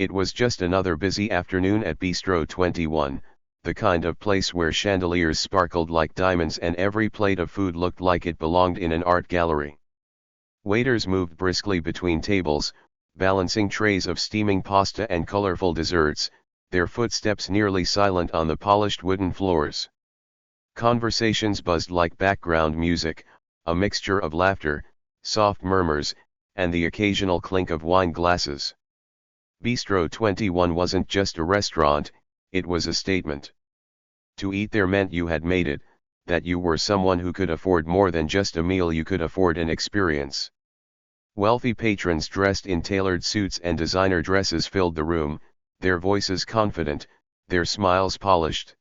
It was just another busy afternoon at Bistro 21, the kind of place where chandeliers sparkled like diamonds and every plate of food looked like it belonged in an art gallery. Waiters moved briskly between tables, balancing trays of steaming pasta and colorful desserts, their footsteps nearly silent on the polished wooden floors. Conversations buzzed like background music, a mixture of laughter, soft murmurs, and the occasional clink of wine glasses. Bistro 21 wasn't just a restaurant, it was a statement. To eat there meant you had made it, that you were someone who could afford more than just a meal, you could afford an experience. Wealthy patrons dressed in tailored suits and designer dresses filled the room, their voices confident, their smiles polished.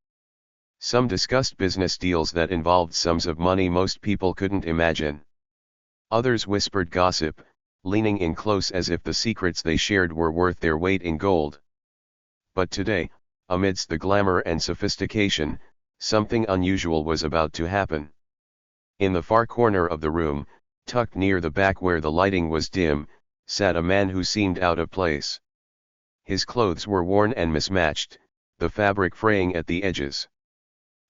Some discussed business deals that involved sums of money most people couldn't imagine. Others whispered gossip, leaning in close as if the secrets they shared were worth their weight in gold. But today, amidst the glamour and sophistication, something unusual was about to happen. In the far corner of the room, tucked near the back where the lighting was dim, sat a man who seemed out of place. His clothes were worn and mismatched, the fabric fraying at the edges.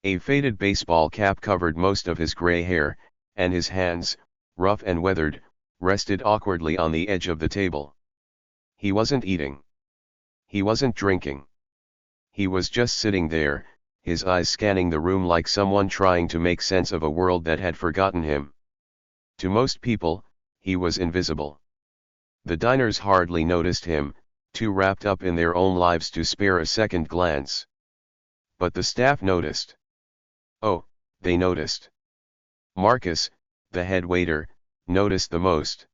A faded baseball cap covered most of his gray hair, and his hands, rough and weathered, rested awkwardly on the edge of the table. He wasn't eating. He wasn't drinking. He was just sitting there, his eyes scanning the room like someone trying to make sense of a world that had forgotten him. To most people, he was invisible. The diners hardly noticed him, too wrapped up in their own lives to spare a second glance. But the staff noticed. Oh, they noticed. Marcus, the head waiter, noticed the most.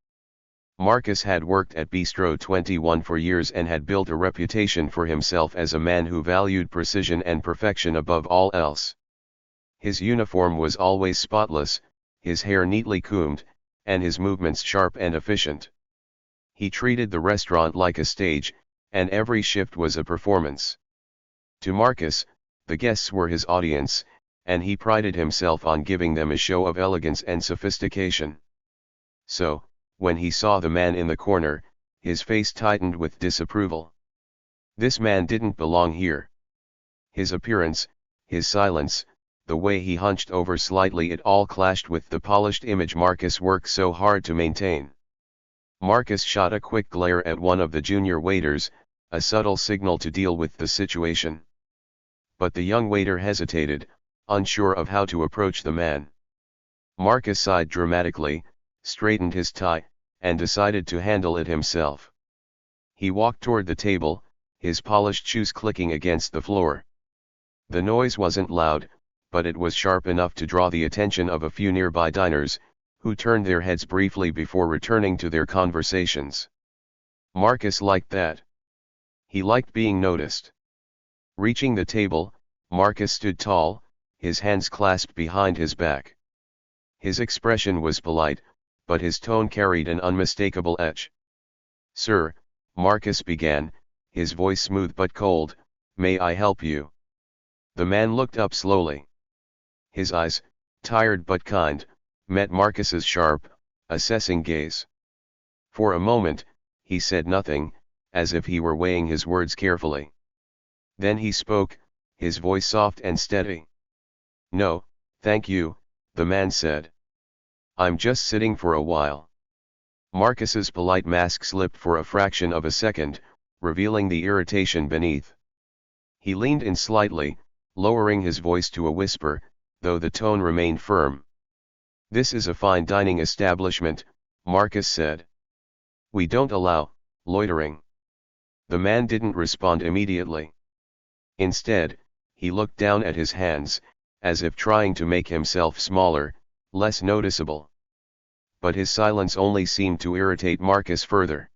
Marcus had worked at Bistro 21 for years and had built a reputation for himself as a man who valued precision and perfection above all else. His uniform was always spotless, his hair neatly combed, and his movements sharp and efficient. He treated the restaurant like a stage, and every shift was a performance. To Marcus, the guests were his audience, and he prided himself on giving them a show of elegance and sophistication. So, when he saw the man in the corner, his face tightened with disapproval. This man didn't belong here. His appearance, his silence, the way he hunched over slightly, it all clashed with the polished image Marcus worked so hard to maintain. Marcus shot a quick glare at one of the junior waiters, a subtle signal to deal with the situation. But the young waiter hesitated, unsure of how to approach the man. Marcus sighed dramatically, straightened his tie, and decided to handle it himself. He walked toward the table, his polished shoes clicking against the floor. The noise wasn't loud, but it was sharp enough to draw the attention of a few nearby diners, who turned their heads briefly before returning to their conversations. Marcus liked that. He liked being noticed. Reaching the table, Marcus stood tall, his hands clasped behind his back. His expression was polite, but his tone carried an unmistakable edge. "Sir," Marcus began, his voice smooth but cold, "may I help you?" The man looked up slowly. His eyes, tired but kind, met Marcus's sharp, assessing gaze. For a moment, he said nothing, as if he were weighing his words carefully. Then he spoke, his voice soft and steady. "No, thank you," the man said. "I'm just sitting for a while." Marcus's polite mask slipped for a fraction of a second, revealing the irritation beneath. He leaned in slightly, lowering his voice to a whisper, though the tone remained firm. "This is a fine dining establishment," Marcus said. "We don't allow loitering." The man didn't respond immediately. Instead, he looked down at his hands, as if trying to make himself smaller, less noticeable. But his silence only seemed to irritate Marcus further.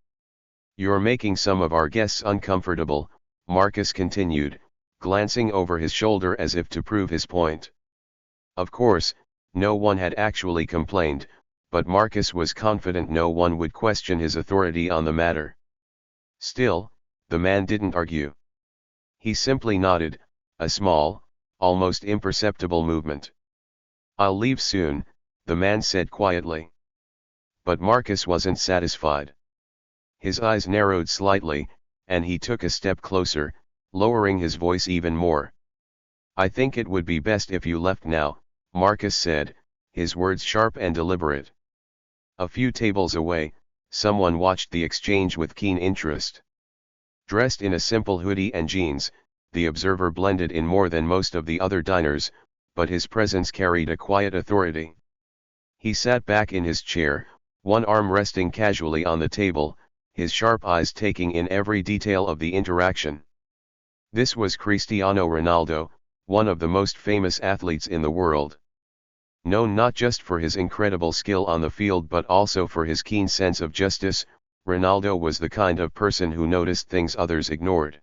"You're making some of our guests uncomfortable," Marcus continued, glancing over his shoulder as if to prove his point. Of course, no one had actually complained, but Marcus was confident no one would question his authority on the matter. Still, the man didn't argue. He simply nodded, a small, almost imperceptible movement. "I'll leave soon," the man said quietly. But Marcus wasn't satisfied. His eyes narrowed slightly, and he took a step closer, lowering his voice even more. "I think it would be best if you left now," Marcus said, his words sharp and deliberate. A few tables away, someone watched the exchange with keen interest. Dressed in a simple hoodie and jeans, the observer blended in more than most of the other diners, but his presence carried a quiet authority. He sat back in his chair, one arm resting casually on the table, his sharp eyes taking in every detail of the interaction. This was Cristiano Ronaldo, one of the most famous athletes in the world. Known not just for his incredible skill on the field but also for his keen sense of justice, Ronaldo was the kind of person who noticed things others ignored.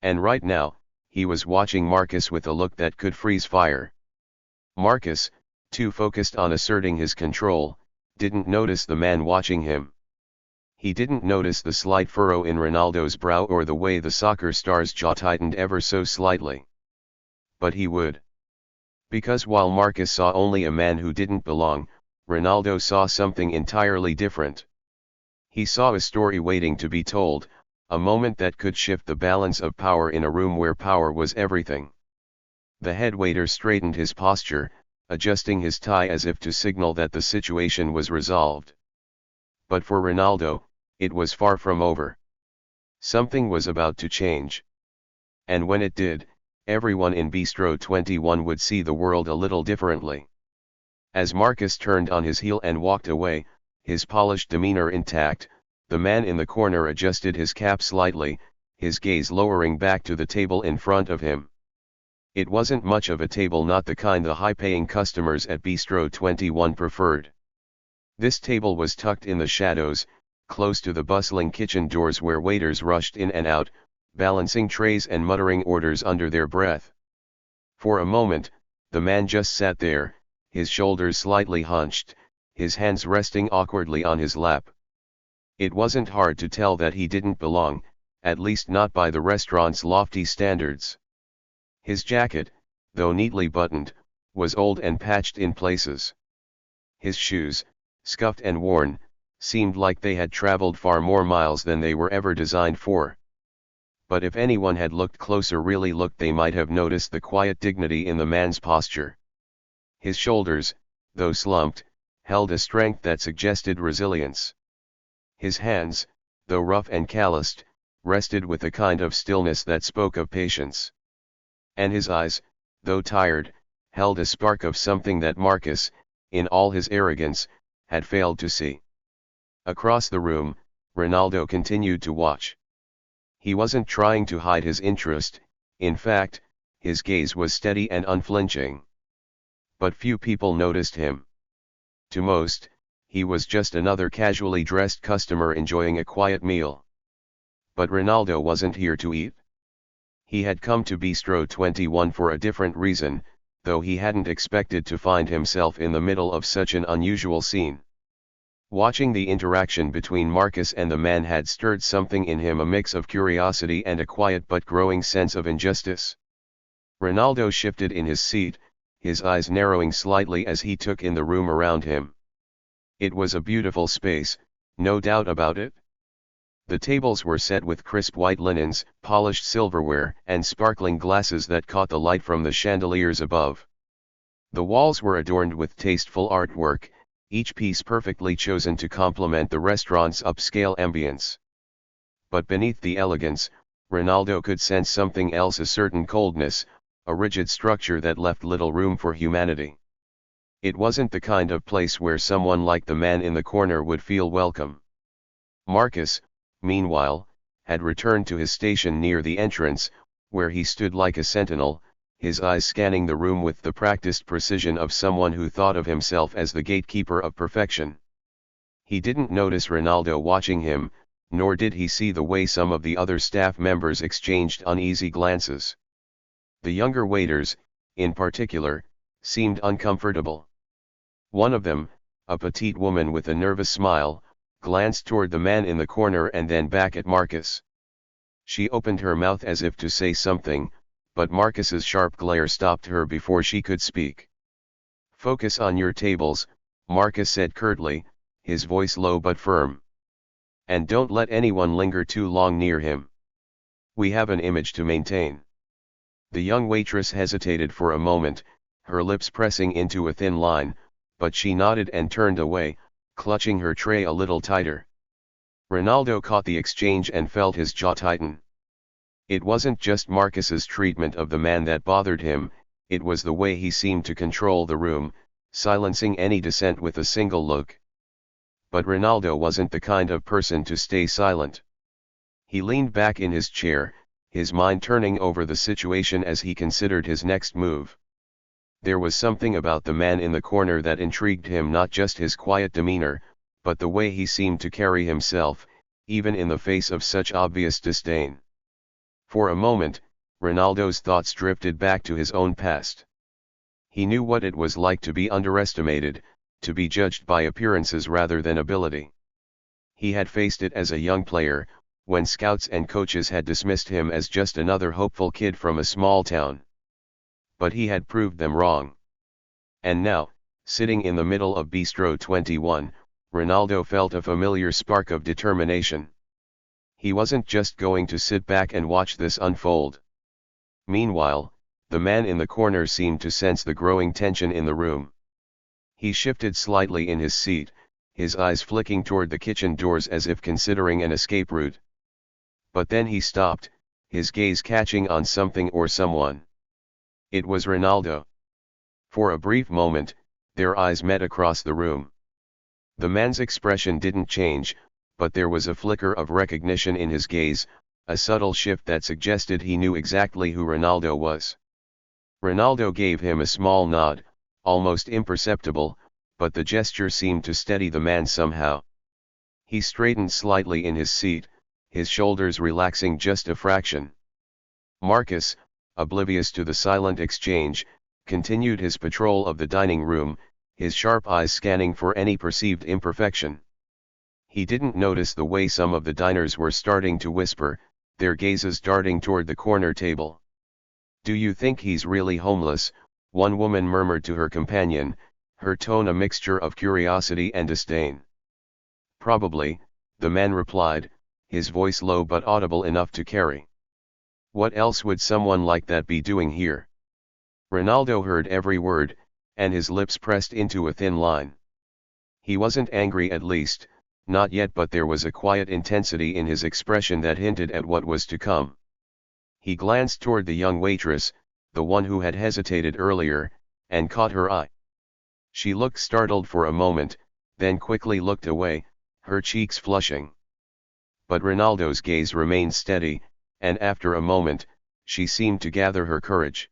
And right now, he was watching Marcus with a look that could freeze fire. Marcus, too focused on asserting his control, didn't notice the man watching him. He didn't notice the slight furrow in Ronaldo's brow or the way the soccer star's jaw tightened ever so slightly. But he would. Because while Marcus saw only a man who didn't belong, Ronaldo saw something entirely different. He saw a story waiting to be told, a moment that could shift the balance of power in a room where power was everything. The head waiter straightened his posture, adjusting his tie as if to signal that the situation was resolved. But for Ronaldo, it was far from over. Something was about to change. And when it did, everyone in Bistro 21 would see the world a little differently. As Marcus turned on his heel and walked away, his polished demeanor intact, the man in the corner adjusted his cap slightly, his gaze lowering back to the table in front of him. It wasn't much of a table, not the kind the high-paying customers at Bistro 21 preferred. This table was tucked in the shadows, close to the bustling kitchen doors where waiters rushed in and out, balancing trays and muttering orders under their breath. For a moment, the man just sat there, his shoulders slightly hunched, his hands resting awkwardly on his lap. It wasn't hard to tell that he didn't belong, at least not by the restaurant's lofty standards. His jacket, though neatly buttoned, was old and patched in places. His shoes, scuffed and worn, seemed like they had traveled far more miles than they were ever designed for. But if anyone had looked closer, really looked, they might have noticed the quiet dignity in the man's posture. His shoulders, though slumped, held a strength that suggested resilience. His hands, though rough and calloused, rested with a kind of stillness that spoke of patience. And his eyes, though tired, held a spark of something that Marcus, in all his arrogance, had failed to see. Across the room, Ronaldo continued to watch. He wasn't trying to hide his interest, in fact, his gaze was steady and unflinching. But few people noticed him. To most, he was just another casually dressed customer enjoying a quiet meal. But Ronaldo wasn't here to eat. He had come to Bistro 21 for a different reason, though he hadn't expected to find himself in the middle of such an unusual scene. Watching the interaction between Marcus and the man had stirred something in him, a mix of curiosity and a quiet but growing sense of injustice. Ronaldo shifted in his seat, his eyes narrowing slightly as he took in the room around him. It was a beautiful space, no doubt about it. The tables were set with crisp white linens, polished silverware, and sparkling glasses that caught the light from the chandeliers above. The walls were adorned with tasteful artwork, each piece perfectly chosen to complement the restaurant's upscale ambience. But beneath the elegance, Ronaldo could sense something else, a certain coldness, a rigid structure that left little room for humanity. It wasn't the kind of place where someone like the man in the corner would feel welcome. Marcus, meanwhile, had returned to his station near the entrance, where he stood like a sentinel, his eyes scanning the room with the practiced precision of someone who thought of himself as the gatekeeper of perfection. He didn't notice Ronaldo watching him, nor did he see the way some of the other staff members exchanged uneasy glances. The younger waiters, in particular, seemed uncomfortable. One of them, a petite woman with a nervous smile, glanced toward the man in the corner and then back at Marcus. She opened her mouth as if to say something, but Marcus's sharp glare stopped her before she could speak. "Focus on your tables," Marcus said curtly, his voice low but firm. And don't let anyone linger too long near him. We have an image to maintain. The young waitress hesitated for a moment, her lips pressing into a thin line, but she nodded and turned away, clutching her tray a little tighter. Ronaldo caught the exchange and felt his jaw tighten. It wasn't just Marcus's treatment of the man that bothered him, it was the way he seemed to control the room, silencing any dissent with a single look. But Ronaldo wasn't the kind of person to stay silent. He leaned back in his chair, his mind turning over the situation as he considered his next move. There was something about the man in the corner that intrigued him, not just his quiet demeanor, but the way he seemed to carry himself, even in the face of such obvious disdain. For a moment, Ronaldo's thoughts drifted back to his own past. He knew what it was like to be underestimated, to be judged by appearances rather than ability. He had faced it as a young player, when scouts and coaches had dismissed him as just another hopeful kid from a small town. But he had proved them wrong. And now, sitting in the middle of Bistro 21, Ronaldo felt a familiar spark of determination. He wasn't just going to sit back and watch this unfold. Meanwhile, the man in the corner seemed to sense the growing tension in the room. He shifted slightly in his seat, his eyes flicking toward the kitchen doors as if considering an escape route. But then he stopped, his gaze catching on something or someone. It was Ronaldo. For a brief moment, their eyes met across the room. The man's expression didn't change, but there was a flicker of recognition in his gaze, a subtle shift that suggested he knew exactly who Ronaldo was. Ronaldo gave him a small nod, almost imperceptible, but the gesture seemed to steady the man somehow. He straightened slightly in his seat, his shoulders relaxing just a fraction. Marcus, oblivious to the silent exchange, continued his patrol of the dining room, his sharp eyes scanning for any perceived imperfection. He didn't notice the way some of the diners were starting to whisper, their gazes darting toward the corner table. "Do you think he's really homeless?" one woman murmured to her companion, her tone a mixture of curiosity and disdain. "Probably," the man replied, his voice low but audible enough to carry. "What else would someone like that be doing here?" Ronaldo heard every word, and his lips pressed into a thin line. He wasn't angry, at least, not yet, but there was a quiet intensity in his expression that hinted at what was to come. He glanced toward the young waitress, the one who had hesitated earlier, and caught her eye. She looked startled for a moment, then quickly looked away, her cheeks flushing. But Ronaldo's gaze remained steady, and after a moment, she seemed to gather her courage.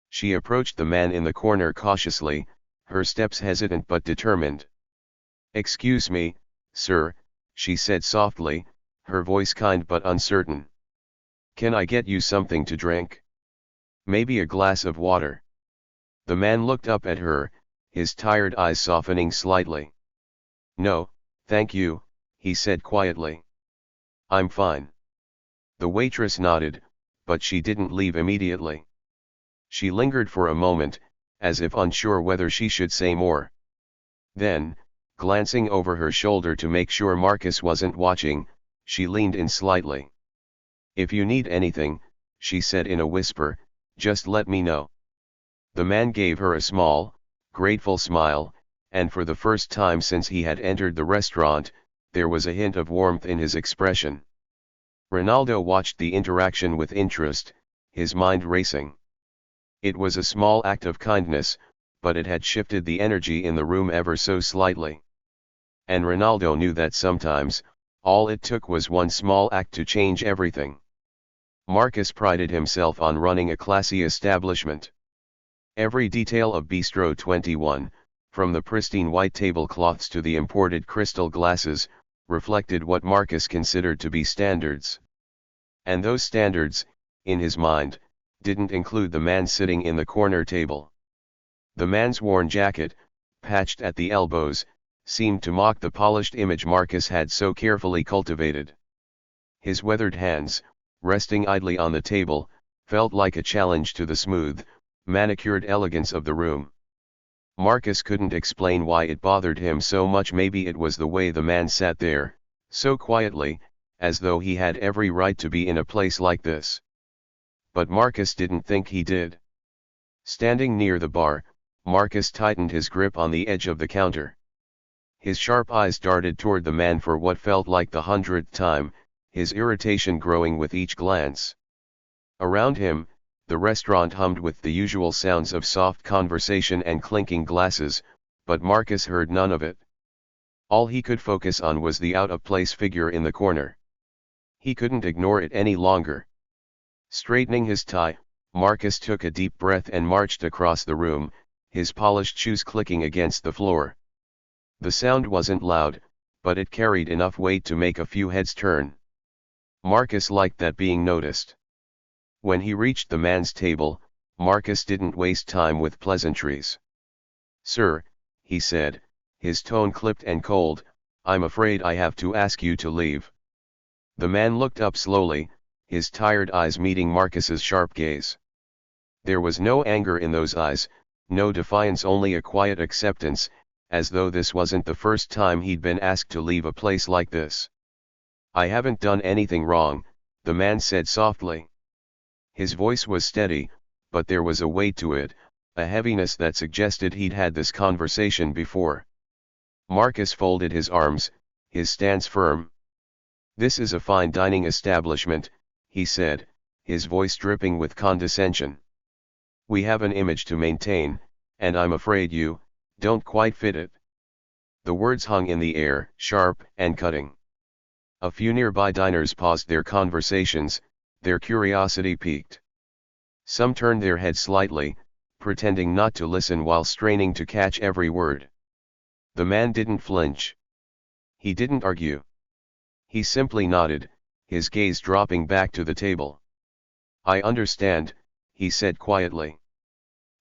She approached the man in the corner cautiously, her steps hesitant but determined. "Excuse me, sir," she said softly, her voice kind but uncertain. "Can I get you something to drink? Maybe a glass of water?" The man looked up at her, his tired eyes softening slightly. "No, thank you," he said quietly. "I'm fine." The waitress nodded, but she didn't leave immediately. She lingered for a moment, as if unsure whether she should say more. Then, glancing over her shoulder to make sure Marcus wasn't watching, she leaned in slightly. "If you need anything," she said in a whisper, "just let me know." The man gave her a small, grateful smile, and for the first time since he had entered the restaurant, there was a hint of warmth in his expression. Ronaldo watched the interaction with interest, his mind racing. It was a small act of kindness, but it had shifted the energy in the room ever so slightly. And Ronaldo knew that sometimes, all it took was one small act to change everything. Marcus prided himself on running a classy establishment. Every detail of Bistro 21, from the pristine white tablecloths to the imported crystal glasses, reflected what Marcus considered to be standards. And those standards, in his mind, didn't include the man sitting in the corner table. The man's worn jacket, patched at the elbows, seemed to mock the polished image Marcus had so carefully cultivated. His weathered hands, resting idly on the table, felt like a challenge to the smooth, manicured elegance of the room. Marcus couldn't explain why it bothered him so much. Maybe it was the way the man sat there, So quietly, as though he had every right to be in a place like this. But Marcus didn't think he did. Standing near the bar, Marcus tightened his grip on the edge of the counter. His sharp eyes darted toward the man for what felt like the 100th time, his irritation growing with each glance. Around him, the restaurant hummed with the usual sounds of soft conversation and clinking glasses, but Marcus heard none of it. All he could focus on was the out-of-place figure in the corner. He couldn't ignore it any longer. Straightening his tie, Marcus took a deep breath and marched across the room, his polished shoes clicking against the floor. The sound wasn't loud, but it carried enough weight to make a few heads turn. Marcus liked that being noticed. When he reached the man's table, Marcus didn't waste time with pleasantries. "Sir," he said, his tone clipped and cold, "I'm afraid I have to ask you to leave." The man looked up slowly, his tired eyes meeting Marcus's sharp gaze. There was no anger in those eyes, no defiance, only a quiet acceptance, as though this wasn't the first time he'd been asked to leave a place like this. "I haven't done anything wrong," the man said softly. His voice was steady, but there was a weight to it, a heaviness that suggested he'd had this conversation before. Marcus folded his arms, his stance firm. "This is a fine dining establishment," he said, his voice dripping with condescension. "We have an image to maintain, and I'm afraid you don't quite fit it." The words hung in the air, sharp and cutting. A few nearby diners paused their conversations, their curiosity piqued. Some turned their heads slightly, pretending not to listen while straining to catch every word. The man didn't flinch. He didn't argue. He simply nodded, his gaze dropping back to the table. "I understand," he said quietly.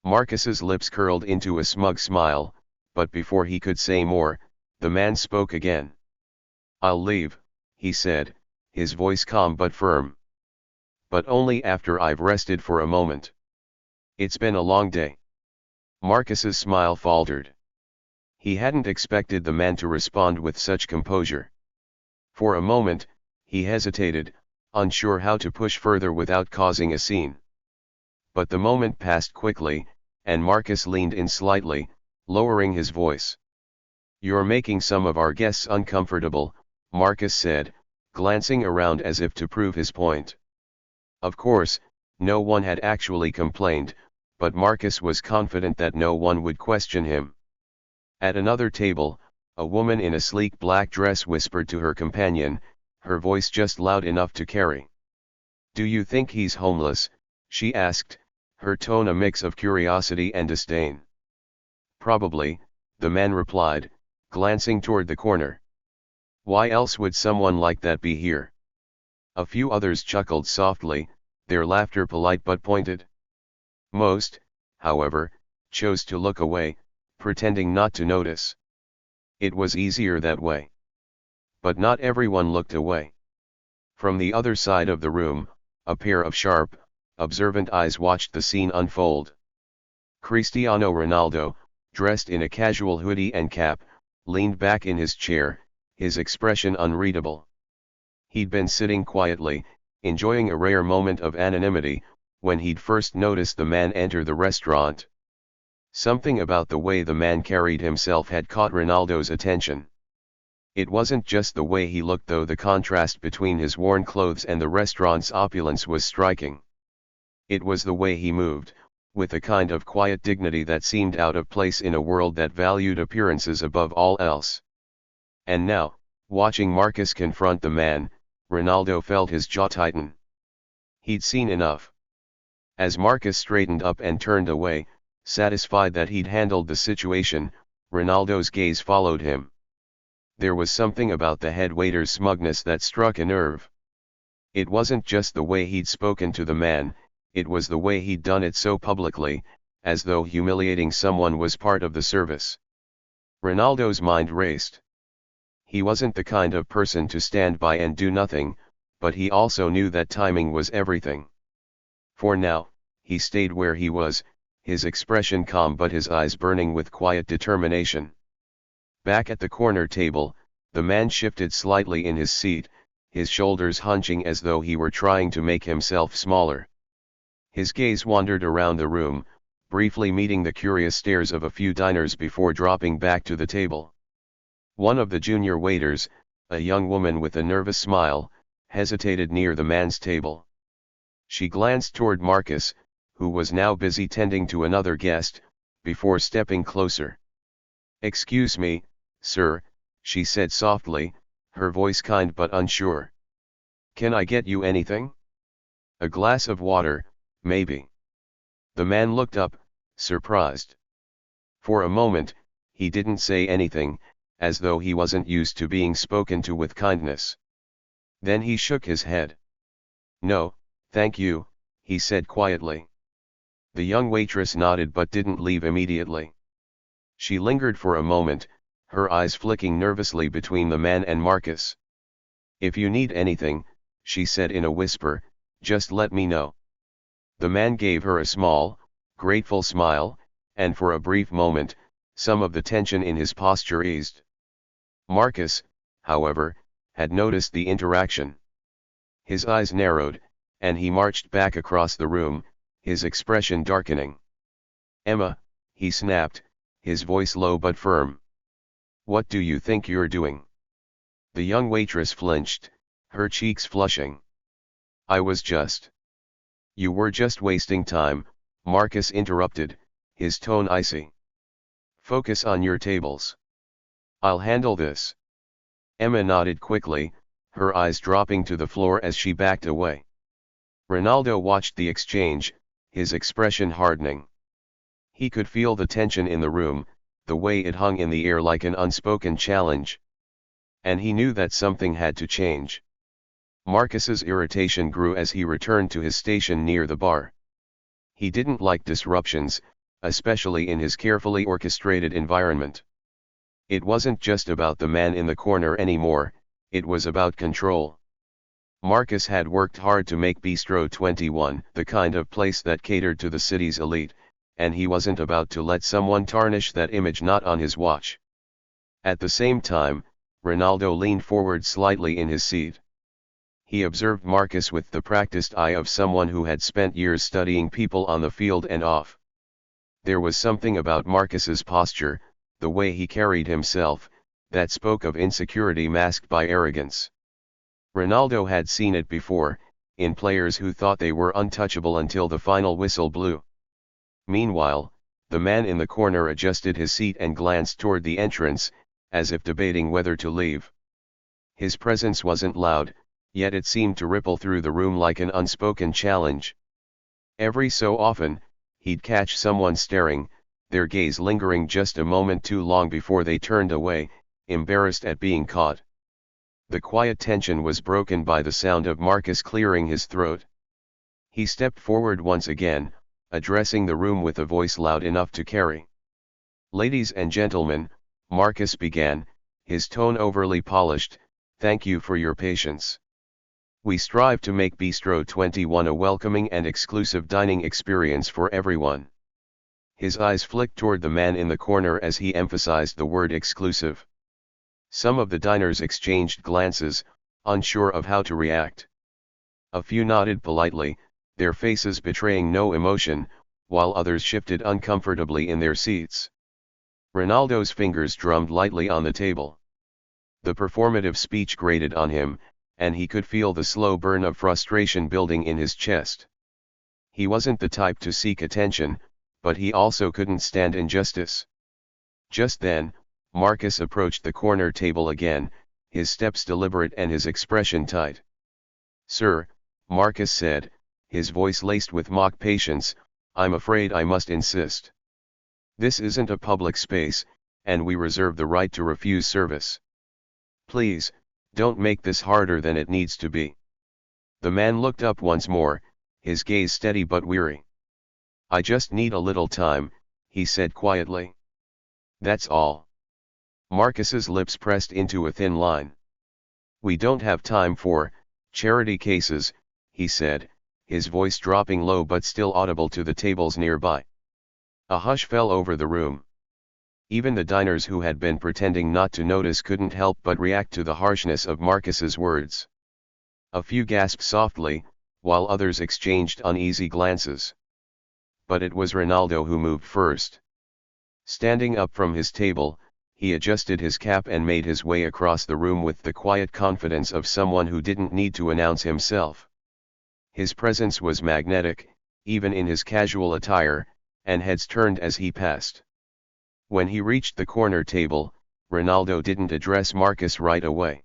Marcus's lips curled into a smug smile, but before he could say more, the man spoke again. "I'll leave," he said, his voice calm but firm. "But only after I've rested for a moment. It's been a long day." Marcus's smile faltered. He hadn't expected the man to respond with such composure. For a moment, he hesitated, unsure how to push further without causing a scene. But the moment passed quickly, and Marcus leaned in slightly, lowering his voice. "You're making some of our guests uncomfortable," Marcus said, glancing around as if to prove his point. Of course, no one had actually complained, but Marcus was confident that no one would question him. At another table, a woman in a sleek black dress whispered to her companion, her voice just loud enough to carry. "Do you think he's homeless?" she asked, her tone a mix of curiosity and disdain. "Probably," the man replied, glancing toward the corner. "Why else would someone like that be here?" A few others chuckled softly, their laughter polite but pointed. Most, however, chose to look away, pretending not to notice. It was easier that way. But not everyone looked away. From the other side of the room, a pair of sharp, observant eyes watched the scene unfold. Cristiano Ronaldo, dressed in a casual hoodie and cap, leaned back in his chair, his expression unreadable. He'd been sitting quietly, enjoying a rare moment of anonymity, when he'd first noticed the man enter the restaurant. Something about the way the man carried himself had caught Ronaldo's attention. It wasn't just the way he looked, though. The contrast between his worn clothes and the restaurant's opulence was striking. It was the way he moved, with a kind of quiet dignity that seemed out of place in a world that valued appearances above all else. And now, watching Marcus confront the man, Ronaldo felt his jaw tighten. He'd seen enough. As Marcus straightened up and turned away, satisfied that he'd handled the situation, Ronaldo's gaze followed him. There was something about the head waiter's smugness that struck a nerve. It wasn't just the way he'd spoken to the man, it was the way he'd done it so publicly, as though humiliating someone was part of the service. Ronaldo's mind raced. He wasn't the kind of person to stand by and do nothing, but he also knew that timing was everything. For now, he stayed where he was, his expression calm but his eyes burning with quiet determination. Back at the corner table, The man shifted slightly in his seat, his shoulders hunching as though he were trying to make himself smaller. His gaze wandered around the room, briefly meeting the curious stares of a few diners before dropping back to the table. One of the junior waiters, a young woman with a nervous smile, hesitated near the man's table. She glanced toward Marcus, who was now busy tending to another guest, before stepping closer. "Excuse me, sir," she said softly, her voice kind but unsure. "Can I get you anything? A glass of water, maybe?" The man looked up, surprised. For a moment, he didn't say anything, as though he wasn't used to being spoken to with kindness. Then he shook his head. "No, thank you," he said quietly. The young waitress nodded but didn't leave immediately. She lingered for a moment, her eyes flicking nervously between the man and Marcus. "If you need anything," she said in a whisper, "just let me know." The man gave her a small, grateful smile, and for a brief moment, some of the tension in his posture eased. Marcus, however, had noticed the interaction. His eyes narrowed, and he marched back across the room, his expression darkening. "Emma," he snapped, his voice low but firm. "What do you think you're doing?" The young waitress flinched, her cheeks flushing. "I was just—" "You were just wasting time," Marcus interrupted, his tone icy. "Focus on your tables. I'll handle this." Emma nodded quickly, her eyes dropping to the floor as she backed away. Ronaldo watched the exchange, his expression hardening. He could feel the tension in the room, the way it hung in the air like an unspoken challenge. And he knew that something had to change. Marcus's irritation grew as he returned to his station near the bar. He didn't like disruptions, especially in his carefully orchestrated environment. It wasn't just about the man in the corner anymore, it was about control. Marcus had worked hard to make Bistro 21 the kind of place that catered to the city's elite, and he wasn't about to let someone tarnish that image, not on his watch. At the same time, Ronaldo leaned forward slightly in his seat. He observed Marcus with the practiced eye of someone who had spent years studying people on the field and off. There was something about Marcus's posture, the way he carried himself, that spoke of insecurity masked by arrogance. Ronaldo had seen it before, in players who thought they were untouchable until the final whistle blew. Meanwhile, the man in the corner adjusted his seat and glanced toward the entrance, as if debating whether to leave. His presence wasn't loud, yet it seemed to ripple through the room like an unspoken challenge. Every so often, he'd catch someone staring, their gaze lingering just a moment too long before they turned away, embarrassed at being caught. The quiet tension was broken by the sound of Marcus clearing his throat. He stepped forward once again, addressing the room with a voice loud enough to carry. "Ladies and gentlemen," Marcus began, his tone overly polished, "thank you for your patience. We strive to make Bistro 21 a welcoming and exclusive dining experience for everyone." His eyes flicked toward the man in the corner as he emphasized the word exclusive. Some of the diners exchanged glances, unsure of how to react. A few nodded politely, their faces betraying no emotion, while others shifted uncomfortably in their seats. Ronaldo's fingers drummed lightly on the table. The performative speech grated on him, and he could feel the slow burn of frustration building in his chest. He wasn't the type to seek attention, but he also couldn't stand injustice. Just then, Marcus approached the corner table again, his steps deliberate and his expression tight. "Sir," Marcus said, his voice laced with mock patience, "I'm afraid I must insist. This isn't a public space, and we reserve the right to refuse service. Please, don't make this harder than it needs to be." The man looked up once more, his gaze steady but weary. "I just need a little time," he said quietly. "That's all." Marcus's lips pressed into a thin line. "We don't have time for charity cases," he said, his voice dropping low but still audible to the tables nearby. A hush fell over the room. Even the diners who had been pretending not to notice couldn't help but react to the harshness of Marcus's words. A few gasped softly, while others exchanged uneasy glances. But it was Ronaldo who moved first. Standing up from his table, he adjusted his cap and made his way across the room with the quiet confidence of someone who didn't need to announce himself. His presence was magnetic, even in his casual attire, and heads turned as he passed. When he reached the corner table, Ronaldo didn't address Marcus right away.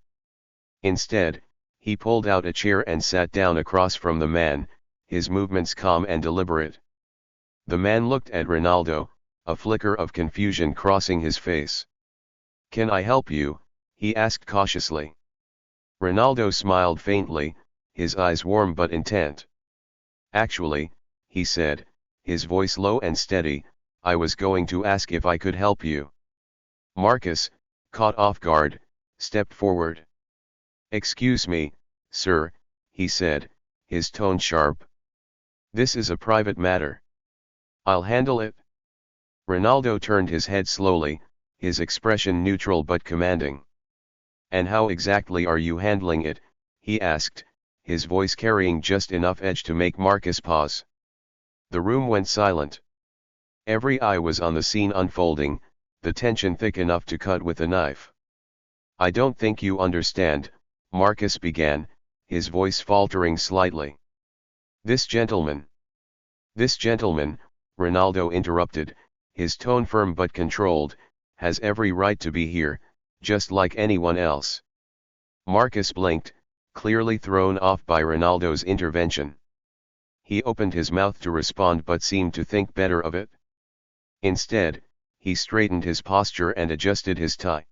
Instead, he pulled out a chair and sat down across from the man, his movements calm and deliberate. The man looked at Ronaldo, a flicker of confusion crossing his face. "Can I help you?" he asked cautiously. Ronaldo smiled faintly, his eyes warm but intent. "Actually," he said, his voice low and steady, "I was going to ask if I could help you." Marcus, caught off guard, stepped forward. "Excuse me, sir," he said, his tone sharp. "This is a private matter. I'll handle it." Ronaldo turned his head slowly, his expression neutral but commanding. "And how exactly are you handling it?" he asked, his voice carrying just enough edge to make Marcus pause. The room went silent. Every eye was on the scene unfolding, the tension thick enough to cut with a knife. "I don't think you understand," Marcus began, his voice faltering slightly. This gentleman," Ronaldo interrupted, his tone firm but controlled, "has every right to be here, just like anyone else." Marcus blinked, clearly thrown off by Ronaldo's intervention. He opened his mouth to respond but seemed to think better of it. Instead, he straightened his posture and adjusted his tie.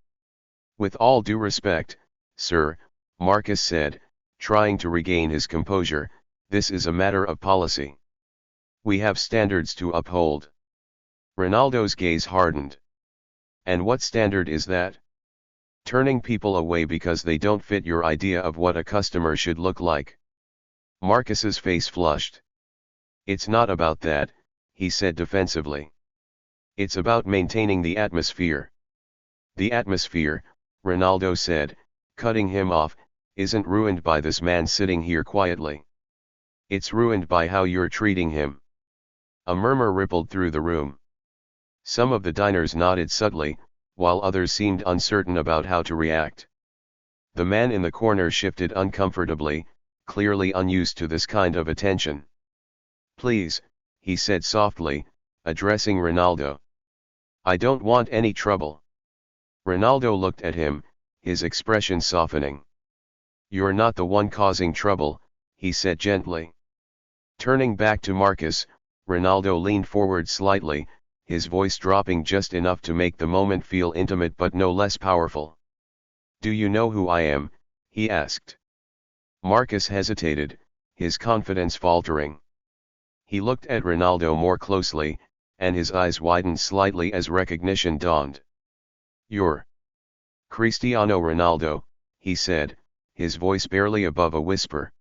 "With all due respect, sir," Marcus said, trying to regain his composure, "this is a matter of policy. We have standards to uphold." Ronaldo's gaze hardened. "And what standard is that?" "Turning people away because they don't fit your idea of what a customer should look like." Marcus's face flushed. "It's not about that," he said defensively. "It's about maintaining the atmosphere." "The atmosphere," Ronaldo said, cutting him off, "isn't ruined by this man sitting here quietly. It's ruined by how you're treating him." A murmur rippled through the room. Some of the diners nodded subtly, while others seemed uncertain about how to react. The man in the corner shifted uncomfortably, clearly unused to this kind of attention. "Please," he said softly, addressing Ronaldo. "I don't want any trouble." Ronaldo looked at him, his expression softening. "You're not the one causing trouble," he said gently. Turning back to Marcus, Ronaldo leaned forward slightly, his voice dropping just enough to make the moment feel intimate but no less powerful. "Do you know who I am?" he asked. Marcus hesitated, his confidence faltering. He looked at Ronaldo more closely, and his eyes widened slightly as recognition dawned. "You're Cristiano Ronaldo," he said, his voice barely above a whisper.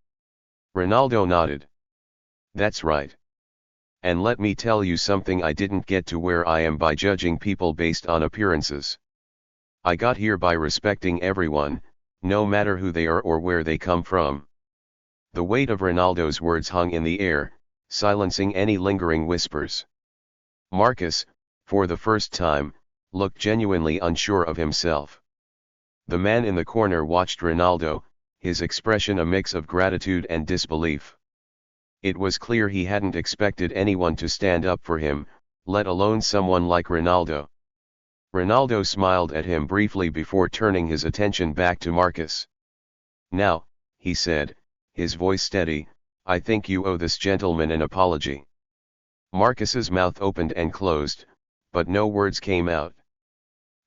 Ronaldo nodded. "That's right. And let me tell you something, I didn't get to where I am by judging people based on appearances. I got here by respecting everyone, no matter who they are or where they come from." The weight of Ronaldo's words hung in the air, silencing any lingering whispers. Marcus, for the first time, looked genuinely unsure of himself. The man in the corner watched Ronaldo, his expression a mix of gratitude and disbelief. It was clear he hadn't expected anyone to stand up for him, let alone someone like Ronaldo. Ronaldo smiled at him briefly before turning his attention back to Marcus. "Now," he said, his voice steady, "I think you owe this gentleman an apology." Marcus's mouth opened and closed, but no words came out.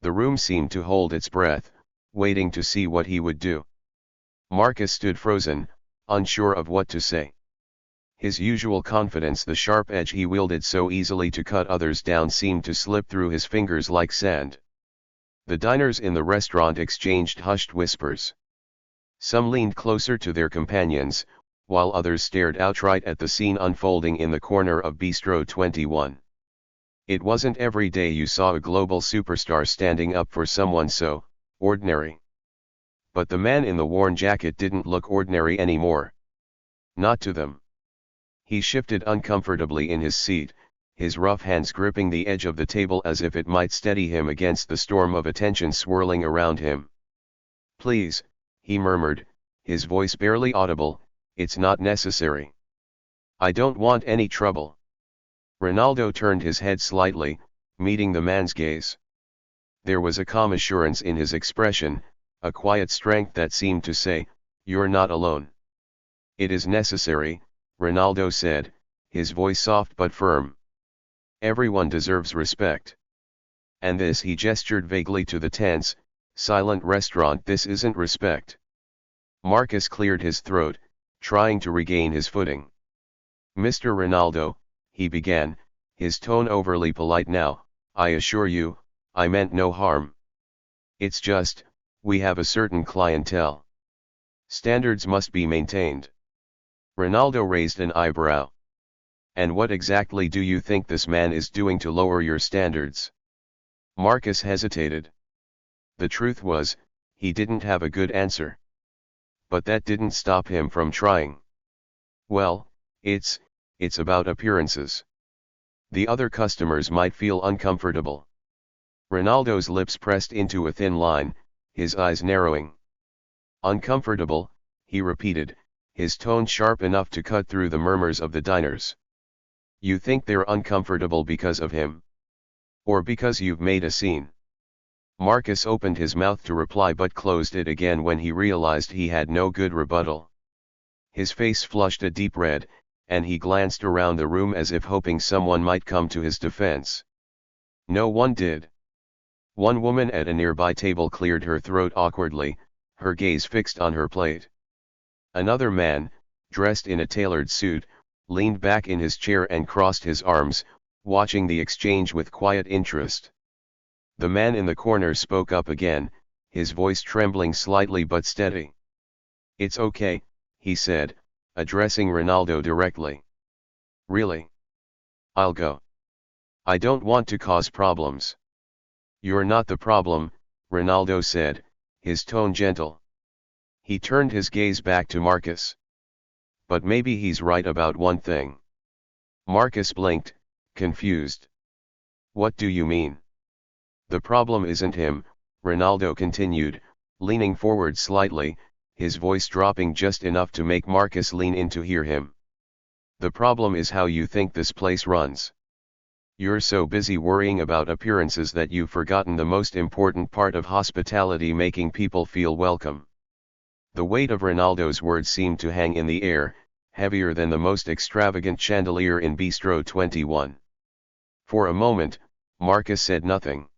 The room seemed to hold its breath, waiting to see what he would do. Marcus stood frozen, unsure of what to say. His usual confidence, the sharp edge he wielded so easily to cut others down, seemed to slip through his fingers like sand. The diners in the restaurant exchanged hushed whispers. Some leaned closer to their companions, while others stared outright at the scene unfolding in the corner of Bistro 21. It wasn't every day you saw a global superstar standing up for someone so ordinary. But the man in the worn jacket didn't look ordinary anymore. Not to them. He shifted uncomfortably in his seat, his rough hands gripping the edge of the table as if it might steady him against the storm of attention swirling around him. "Please," he murmured, his voice barely audible, "it's not necessary. I don't want any trouble." Ronaldo turned his head slightly, meeting the man's gaze. There was a calm assurance in his expression, a quiet strength that seemed to say, "You're not alone." "It is necessary," Ronaldo said, his voice soft but firm. "Everyone deserves respect. And this," he gestured vaguely to the tense, silent restaurant, "this isn't respect." Marcus cleared his throat, trying to regain his footing. "Mr. Ronaldo," he began, his tone overly polite now, "I assure you, I meant no harm. It's just, we have a certain clientele. Standards must be maintained." Ronaldo raised an eyebrow. "And what exactly do you think this man is doing to lower your standards?" Marcus hesitated. The truth was, he didn't have a good answer. But that didn't stop him from trying. "Well, it's about appearances. The other customers might feel uncomfortable." Ronaldo's lips pressed into a thin line, his eyes narrowing. "Uncomfortable," he repeated, his tone sharp enough to cut through the murmurs of the diners. "You think they're uncomfortable because of him? Or because you've made a scene?" Marcus opened his mouth to reply but closed it again when he realized he had no good rebuttal. His face flushed a deep red, and he glanced around the room as if hoping someone might come to his defense. No one did. One woman at a nearby table cleared her throat awkwardly, her gaze fixed on her plate. Another man, dressed in a tailored suit, leaned back in his chair and crossed his arms, watching the exchange with quiet interest. The man in the corner spoke up again, his voice trembling slightly but steady. "It's okay," he said, addressing Ronaldo directly. "Really? I'll go. I don't want to cause problems." "You're not the problem," Ronaldo said, his tone gentle. He turned his gaze back to Marcus. "But maybe he's right about one thing." Marcus blinked, confused. "What do you mean?" "The problem isn't him," Ronaldo continued, leaning forward slightly, his voice dropping just enough to make Marcus lean in to hear him. "The problem is how you think this place runs. You're so busy worrying about appearances that you've forgotten the most important part of hospitality, making people feel welcome." The weight of Ronaldo's words seemed to hang in the air, heavier than the most extravagant chandelier in Bistro 21. For a moment, Marcus said nothing.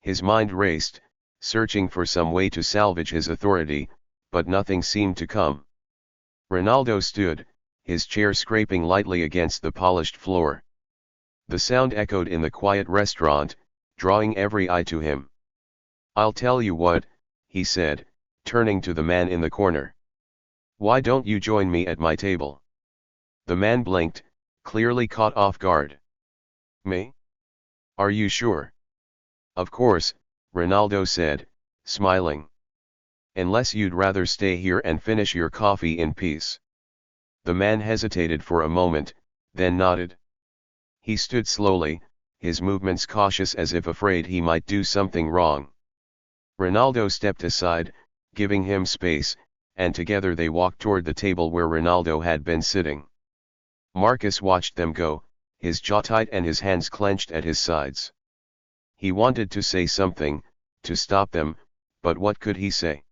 His mind raced, searching for some way to salvage his authority, but nothing seemed to come. Ronaldo stood, his chair scraping lightly against the polished floor. The sound echoed in the quiet restaurant, drawing every eye to him. "I'll tell you what," he said, turning to the man in the corner. "Why don't you join me at my table?" The man blinked, clearly caught off guard. "Me? Are you sure?" "Of course," Ronaldo said, smiling. "Unless you'd rather stay here and finish your coffee in peace." The man hesitated for a moment, then nodded. He stood slowly, his movements cautious as if afraid he might do something wrong. Ronaldo stepped aside, giving him space, and together they walked toward the table where Ronaldo had been sitting. Marcus watched them go, his jaw tight and his hands clenched at his sides. He wanted to say something, to stop them, but what could he say?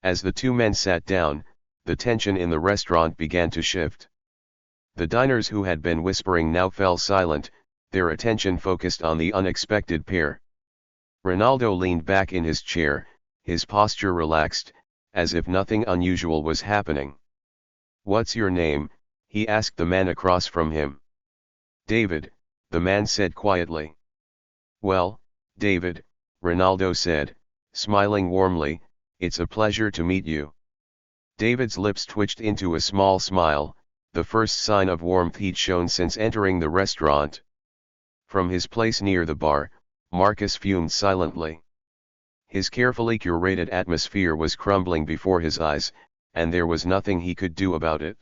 As the two men sat down, the tension in the restaurant began to shift. The diners who had been whispering now fell silent, their attention focused on the unexpected pair. Ronaldo leaned back in his chair, his posture relaxed, as if nothing unusual was happening. "What's your name?" he asked the man across from him. "David," the man said quietly. "Well, David," Ronaldo said, smiling warmly, "it's a pleasure to meet you." David's lips twitched into a small smile, the first sign of warmth he'd shown since entering the restaurant. From his place near the bar, Marcus fumed silently. His carefully curated atmosphere was crumbling before his eyes, and there was nothing he could do about it.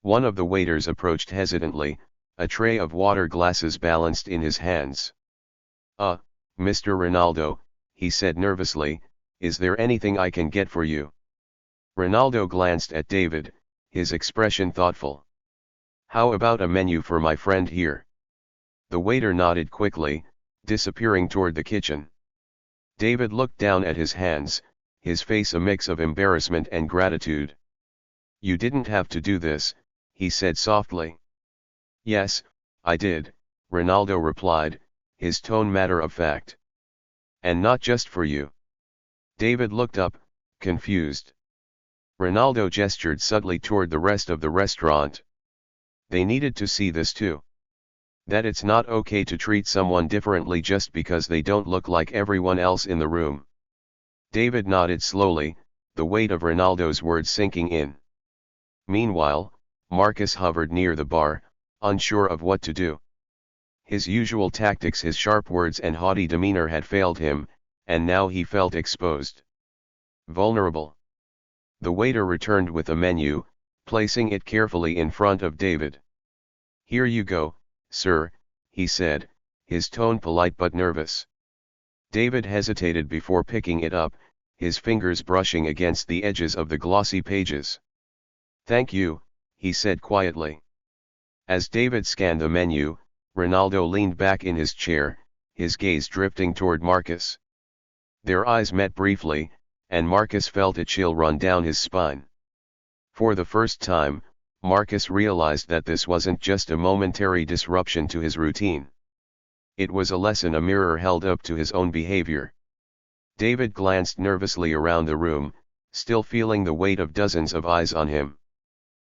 One of the waiters approached hesitantly, a tray of water glasses balanced in his hands. Mr. Ronaldo," he said nervously, "is there anything I can get for you?" Ronaldo glanced at David, his expression thoughtful. "How about a menu for my friend here?" The waiter nodded quickly, disappearing toward the kitchen. David looked down at his hands, his face a mix of embarrassment and gratitude. "You didn't have to do this," he said softly. "Yes, I did," Ronaldo replied, his tone matter of fact. "And not just for you." David looked up, confused. Ronaldo gestured subtly toward the rest of the restaurant. They needed to see this too. That it's not okay to treat someone differently just because they don't look like everyone else in the room. David nodded slowly, the weight of Ronaldo's words sinking in. Meanwhile, Marcus hovered near the bar, unsure of what to do. His usual tactics, his sharp words and haughty demeanor had failed him, and now he felt exposed. Vulnerable. The waiter returned with a menu, placing it carefully in front of David. "Here you go, sir," he said, his tone polite but nervous. David hesitated before picking it up, his fingers brushing against the edges of the glossy pages. "Thank you," he said quietly. As David scanned the menu, Ronaldo leaned back in his chair, his gaze drifting toward Marcus. Their eyes met briefly, and Marcus felt a chill run down his spine. For the first time, Marcus realized that this wasn't just a momentary disruption to his routine. It was a lesson, a mirror held up to his own behavior. David glanced nervously around the room, still feeling the weight of dozens of eyes on him.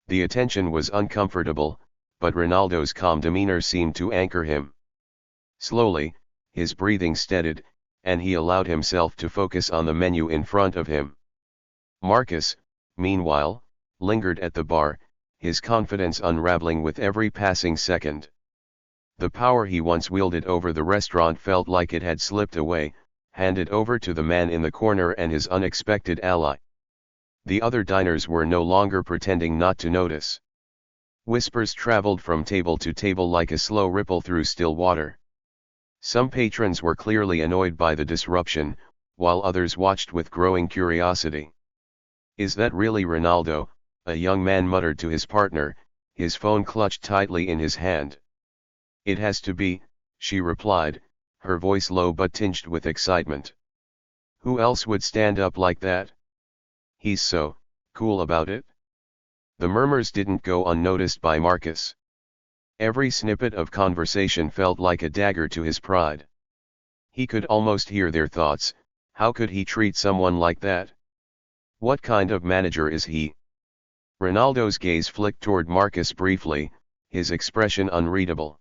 The attention was uncomfortable, but Ronaldo's calm demeanor seemed to anchor him. Slowly, his breathing steadied, and he allowed himself to focus on the menu in front of him. Marcus, meanwhile, lingered at the bar, his confidence unraveling with every passing second. The power he once wielded over the restaurant felt like it had slipped away, handed over to the man in the corner and his unexpected ally. The other diners were no longer pretending not to notice. Whispers traveled from table to table like a slow ripple through still water. Some patrons were clearly annoyed by the disruption, while others watched with growing curiosity. "Is that really Ronaldo?" a young man muttered to his partner, his phone clutched tightly in his hand. "It has to be," she replied, her voice low but tinged with excitement. "Who else would stand up like that? He's so cool about it." The murmurs didn't go unnoticed by Marcus. Every snippet of conversation felt like a dagger to his pride. He could almost hear their thoughts. How could he treat someone like that? What kind of manager is he? Ronaldo's gaze flicked toward Marcus briefly, his expression unreadable.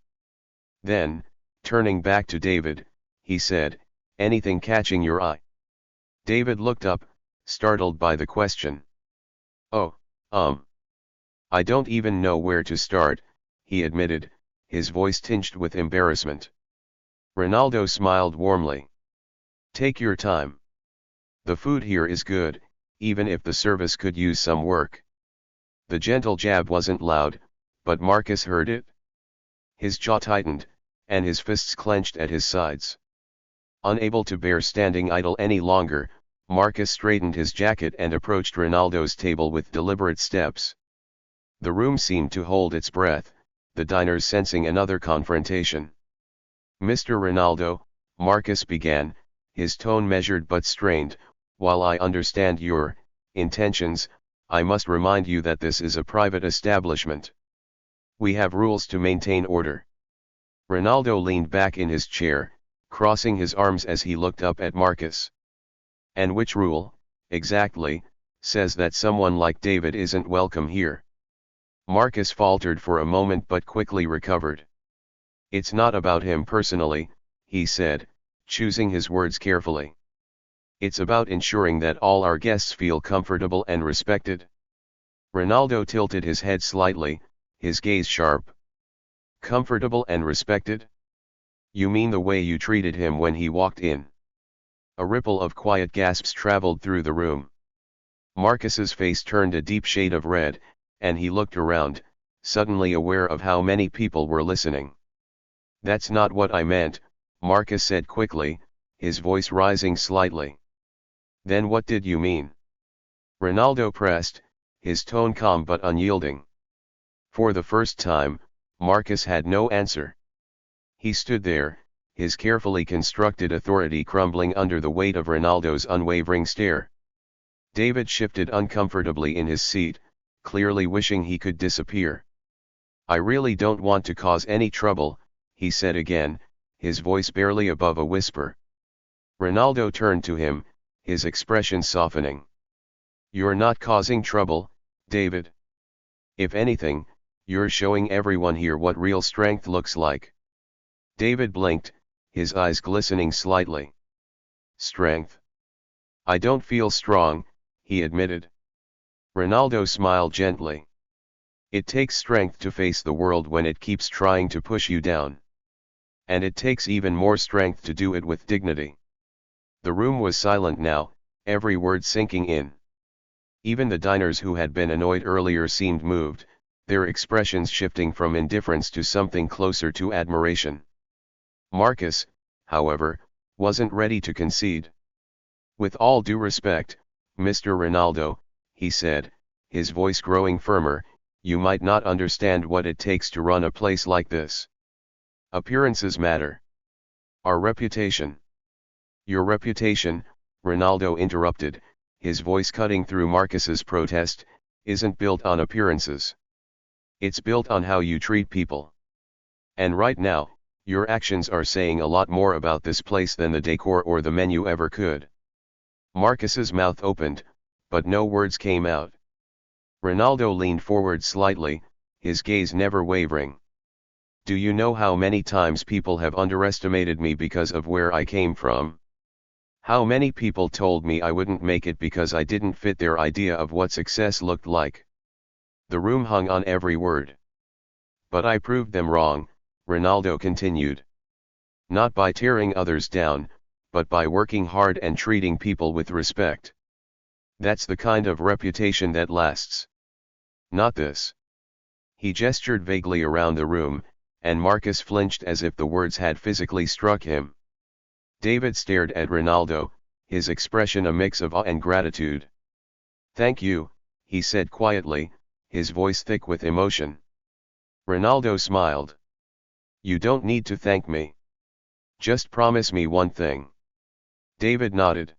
Then, turning back to David, he said, "Anything catching your eye?" David looked up, startled by the question. "Oh, I don't even know where to start," he admitted, his voice tinged with embarrassment. Ronaldo smiled warmly. "Take your time. The food here is good, even if the service could use some work." The gentle jab wasn't loud, but Marcus heard it. His jaw tightened, and his fists clenched at his sides. Unable to bear standing idle any longer, Marcus straightened his jacket and approached Ronaldo's table with deliberate steps. The room seemed to hold its breath, the diners sensing another confrontation. "Mr. Ronaldo," Marcus began, his tone measured but strained, "while I understand your intentions, I must remind you that this is a private establishment. We have rules to maintain order." Ronaldo leaned back in his chair, crossing his arms as he looked up at Marcus. "And which rule, exactly, says that someone like David isn't welcome here?" Marcus faltered for a moment but quickly recovered. "It's not about him personally," he said, choosing his words carefully. "It's about ensuring that all our guests feel comfortable and respected." Ronaldo tilted his head slightly, his gaze sharp. "Comfortable and respected?" You mean the way you treated him when he walked in? A ripple of quiet gasps traveled through the room. Marcus's face turned a deep shade of red, and he looked around, suddenly aware of how many people were listening. That's not what I meant, Marcus said quickly, his voice rising slightly. Then what did you mean? Ronaldo pressed, his tone calm but unyielding. For the first time, Marcus had no answer. He stood there, his carefully constructed authority crumbling under the weight of Ronaldo's unwavering stare. David shifted uncomfortably in his seat, clearly wishing he could disappear. I really don't want to cause any trouble, he said again, his voice barely above a whisper. Ronaldo turned to him, his expression softening. You're not causing trouble, David. If anything, you're showing everyone here what real strength looks like. David blinked, his eyes glistening slightly. Strength? I don't feel strong, he admitted. Ronaldo smiled gently. It takes strength to face the world when it keeps trying to push you down. And it takes even more strength to do it with dignity. The room was silent now, every word sinking in. Even the diners who had been annoyed earlier seemed moved, their expressions shifting from indifference to something closer to admiration. Marcus, however, wasn't ready to concede. With all due respect, Mr. Ronaldo, he said, his voice growing firmer, you might not understand what it takes to run a place like this. Appearances matter. Our reputation. Your reputation, Ronaldo interrupted, his voice cutting through Marcus's protest, isn't built on appearances. It's built on how you treat people. And right now, your actions are saying a lot more about this place than the decor or the menu ever could. Marcus's mouth opened, but no words came out. Ronaldo leaned forward slightly, his gaze never wavering. Do you know how many times people have underestimated me because of where I came from? How many people told me I wouldn't make it because I didn't fit their idea of what success looked like? The room hung on every word. But I proved them wrong, Ronaldo continued. Not by tearing others down, but by working hard and treating people with respect. That's the kind of reputation that lasts. Not this. He gestured vaguely around the room, and Marcus flinched as if the words had physically struck him. David stared at Ronaldo, his expression a mix of awe and gratitude. Thank you, he said quietly, his voice thick with emotion. Ronaldo smiled. You don't need to thank me. Just promise me one thing. David nodded.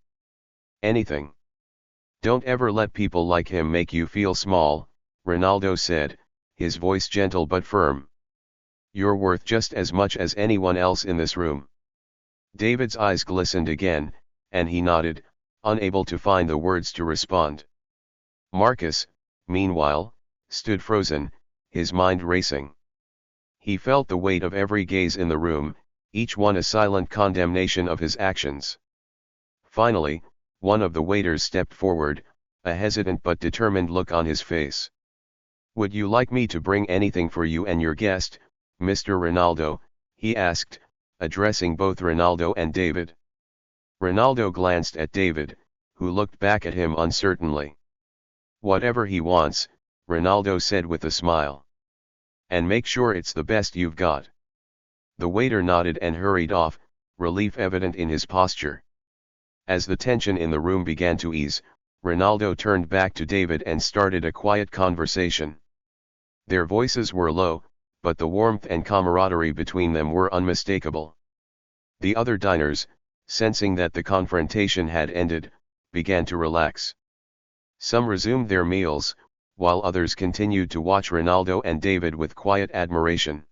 Anything. Don't ever let people like him make you feel small, Ronaldo said, his voice gentle but firm. You're worth just as much as anyone else in this room. David's eyes glistened again, and he nodded, unable to find the words to respond. Marcus, meanwhile, stood frozen, his mind racing. He felt the weight of every gaze in the room, each one a silent condemnation of his actions. Finally, one of the waiters stepped forward, a hesitant but determined look on his face. Would you like me to bring anything for you and your guest, Mr. Ronaldo? He asked, addressing both Ronaldo and David. Ronaldo glanced at David, who looked back at him uncertainly. Whatever he wants, Ronaldo said with a smile. And make sure it's the best you've got. The waiter nodded and hurried off, relief evident in his posture. As the tension in the room began to ease, Ronaldo turned back to David and started a quiet conversation. Their voices were low, but the warmth and camaraderie between them were unmistakable. The other diners, sensing that the confrontation had ended, began to relax. Some resumed their meals, while others continued to watch Ronaldo and David with quiet admiration.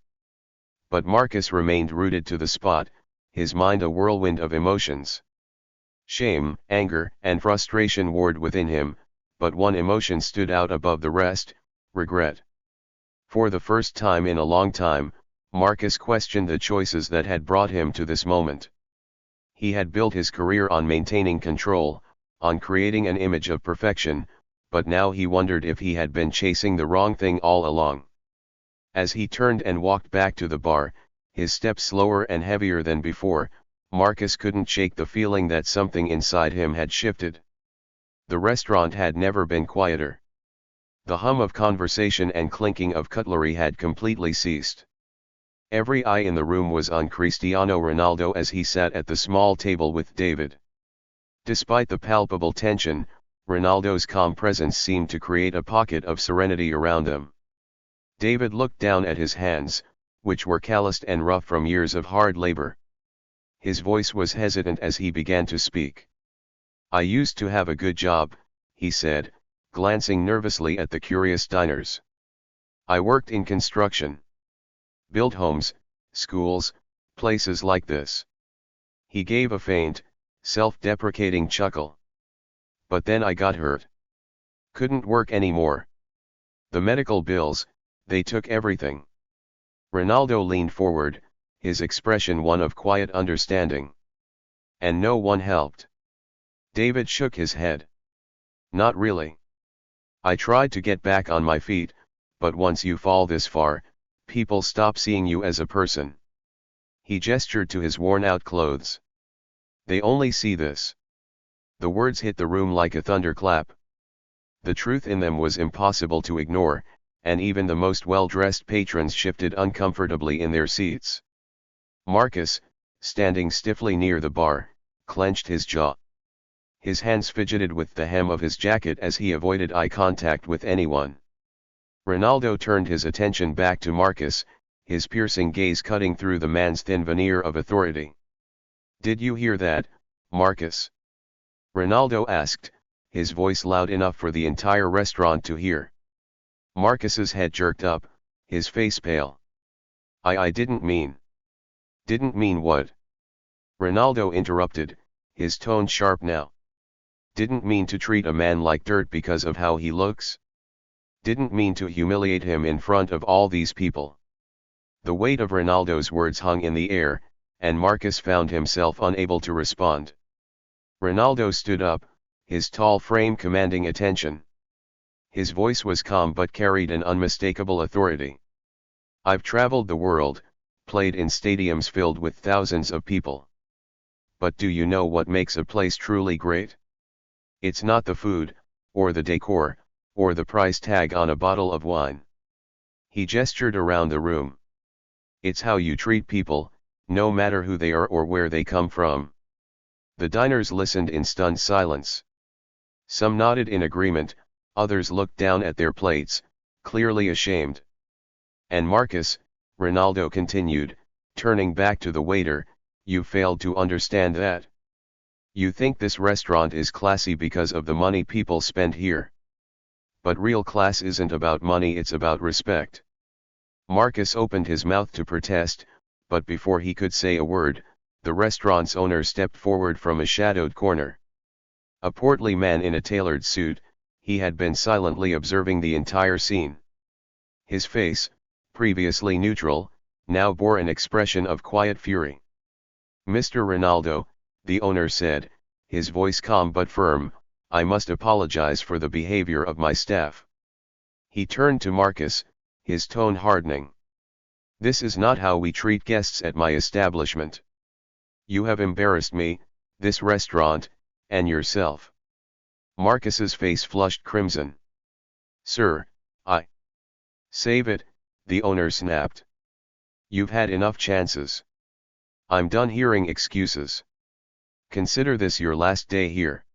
But Marcus remained rooted to the spot, his mind a whirlwind of emotions. Shame, anger, and frustration warred within him, but one emotion stood out above the rest: regret. For the first time in a long time, Marcus questioned the choices that had brought him to this moment. He had built his career on maintaining control, on creating an image of perfection, but now he wondered if he had been chasing the wrong thing all along. As he turned and walked back to the bar, his step slower and heavier than before. Marcus couldn't shake the feeling that something inside him had shifted. The restaurant had never been quieter. The hum of conversation and clinking of cutlery had completely ceased. Every eye in the room was on Cristiano Ronaldo as he sat at the small table with David. Despite the palpable tension, Ronaldo's calm presence seemed to create a pocket of serenity around them. David looked down at his hands, which were calloused and rough from years of hard labor. His voice was hesitant as he began to speak. "I used to have a good job," he said, glancing nervously at the curious diners. "I worked in construction. Built homes, schools, places like this." He gave a faint, self-deprecating chuckle. "But then I got hurt. Couldn't work anymore. The medical bills, they took everything." Ronaldo leaned forward, his expression one of quiet understanding. "And no one helped?" David shook his head. "Not really. I tried to get back on my feet, but once you fall this far, people stop seeing you as a person." He gestured to his worn-out clothes. "They only see this." The words hit the room like a thunderclap. The truth in them was impossible to ignore, and even the most well-dressed patrons shifted uncomfortably in their seats. Marcus, standing stiffly near the bar, clenched his jaw. His hands fidgeted with the hem of his jacket as he avoided eye contact with anyone. Ronaldo turned his attention back to Marcus, his piercing gaze cutting through the man's thin veneer of authority. "Did you hear that, Marcus?" Ronaldo asked, his voice loud enough for the entire restaurant to hear. Marcus's head jerked up, his face pale. I didn't mean." "Didn't mean what?" Ronaldo interrupted, his tone sharp now. "Didn't mean to treat a man like dirt because of how he looks? Didn't mean to humiliate him in front of all these people." The weight of Ronaldo's words hung in the air, and Marcus found himself unable to respond. Ronaldo stood up, his tall frame commanding attention. His voice was calm but carried an unmistakable authority. "I've traveled the world, played in stadiums filled with thousands of people. But do you know what makes a place truly great? It's not the food, or the decor, or the price tag on a bottle of wine." He gestured around the room. "It's how you treat people, no matter who they are or where they come from." The diners listened in stunned silence. Some nodded in agreement, others looked down at their plates, clearly ashamed. "And Marcus," Ronaldo continued, turning back to the waiter, "you failed to understand that. You think this restaurant is classy because of the money people spend here. But real class isn't about money, it's about respect." Marcus opened his mouth to protest, but before he could say a word, the restaurant's owner stepped forward from a shadowed corner. A portly man in a tailored suit, he had been silently observing the entire scene. His face, previously neutral, now bore an expression of quiet fury. "Mr. Ronaldo," the owner said, his voice calm but firm, "I must apologize for the behavior of my staff." He turned to Marcus, his tone hardening. "This is not how we treat guests at my establishment. You have embarrassed me, this restaurant, and yourself." Marcus's face flushed crimson. "Sir, I..." "Save it," the owner snapped. "You've had enough chances. I'm done hearing excuses. Consider this your last day here."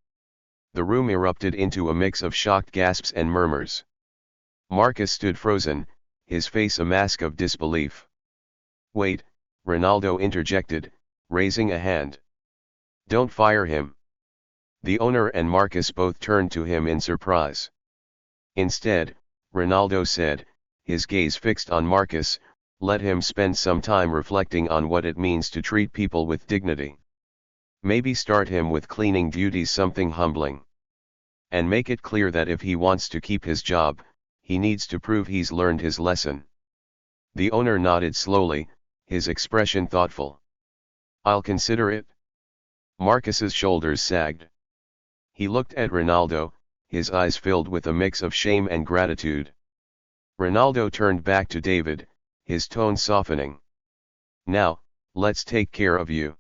The room erupted into a mix of shocked gasps and murmurs. Marcus stood frozen, his face a mask of disbelief. "Wait," Ronaldo interjected, raising a hand. "Don't fire him." The owner and Marcus both turned to him in surprise. Instead, Ronaldo said, his gaze fixed on Marcus, "Let him spend some time reflecting on what it means to treat people with dignity. Maybe start him with cleaning duties, something humbling. And make it clear that if he wants to keep his job, he needs to prove he's learned his lesson." The owner nodded slowly, his expression thoughtful. "I'll consider it." Marcus's shoulders sagged. He looked at Ronaldo, his eyes filled with a mix of shame and gratitude. Ronaldo turned back to David, his tone softening. Now, let's take care of you.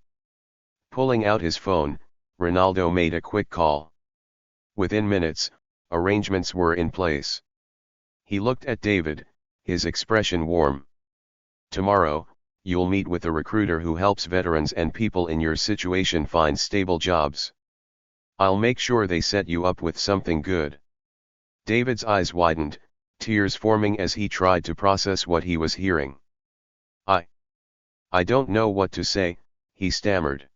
Pulling out his phone, Ronaldo made a quick call. Within minutes, arrangements were in place. He looked at David, his expression warm. Tomorrow, you'll meet with a recruiter who helps veterans and people in your situation find stable jobs. I'll make sure they set you up with something good. David's eyes widened, tears forming as he tried to process what he was hearing. I don't know what to say, he stammered.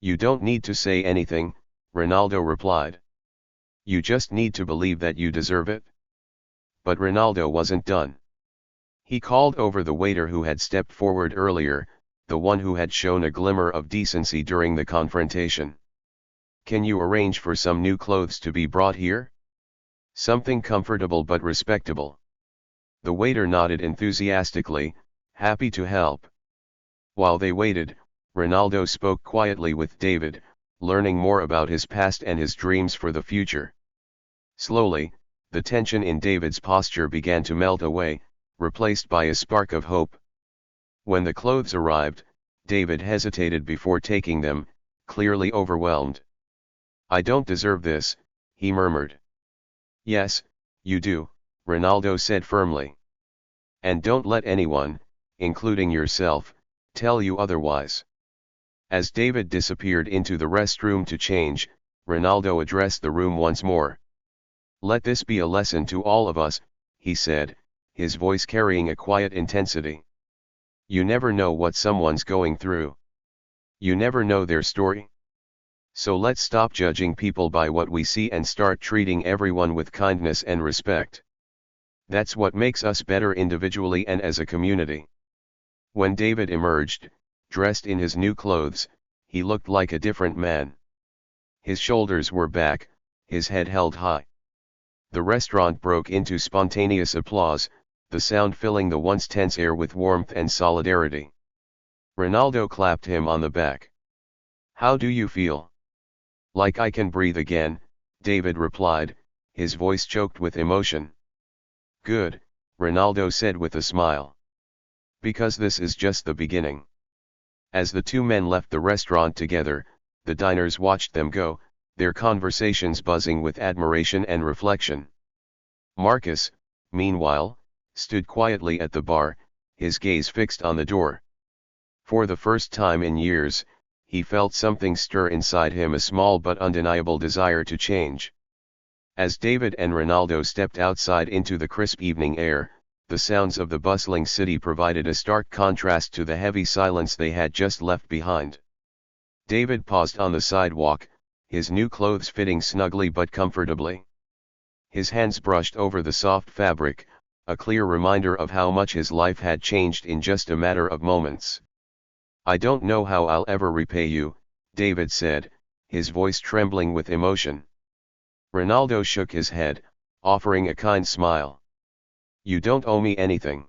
You don't need to say anything, Ronaldo replied. You just need to believe that you deserve it. But Ronaldo wasn't done. He called over the waiter who had stepped forward earlier, the one who had shown a glimmer of decency during the confrontation. Can you arrange for some new clothes to be brought here? Something comfortable but respectable. The waiter nodded enthusiastically, happy to help. While they waited, Ronaldo spoke quietly with David, learning more about his past and his dreams for the future. Slowly, the tension in David's posture began to melt away, replaced by a spark of hope. When the clothes arrived, David hesitated before taking them, clearly overwhelmed. I don't deserve this, he murmured. Yes, you do, Ronaldo said firmly. And don't let anyone, including yourself, tell you otherwise. As David disappeared into the restroom to change, Ronaldo addressed the room once more. Let this be a lesson to all of us, he said, his voice carrying a quiet intensity. You never know what someone's going through. You never know their story. So let's stop judging people by what we see and start treating everyone with kindness and respect. That's what makes us better individually and as a community. When David emerged, dressed in his new clothes, he looked like a different man. His shoulders were back, his head held high. The restaurant broke into spontaneous applause, the sound filling the once tense air with warmth and solidarity. Ronaldo clapped him on the back. How do you feel? Like I can breathe again, David replied, his voice choked with emotion. Good, Ronaldo said with a smile. Because this is just the beginning. As the two men left the restaurant together, the diners watched them go, their conversations buzzing with admiration and reflection. Marcus, meanwhile, stood quietly at the bar, his gaze fixed on the door. For the first time in years, he felt something stir inside him, a small but undeniable desire to change. As David and Ronaldo stepped outside into the crisp evening air, the sounds of the bustling city provided a stark contrast to the heavy silence they had just left behind. David paused on the sidewalk, his new clothes fitting snugly but comfortably. His hands brushed over the soft fabric, a clear reminder of how much his life had changed in just a matter of moments. I don't know how I'll ever repay you, David said, his voice trembling with emotion. Ronaldo shook his head, offering a kind smile. You don't owe me anything.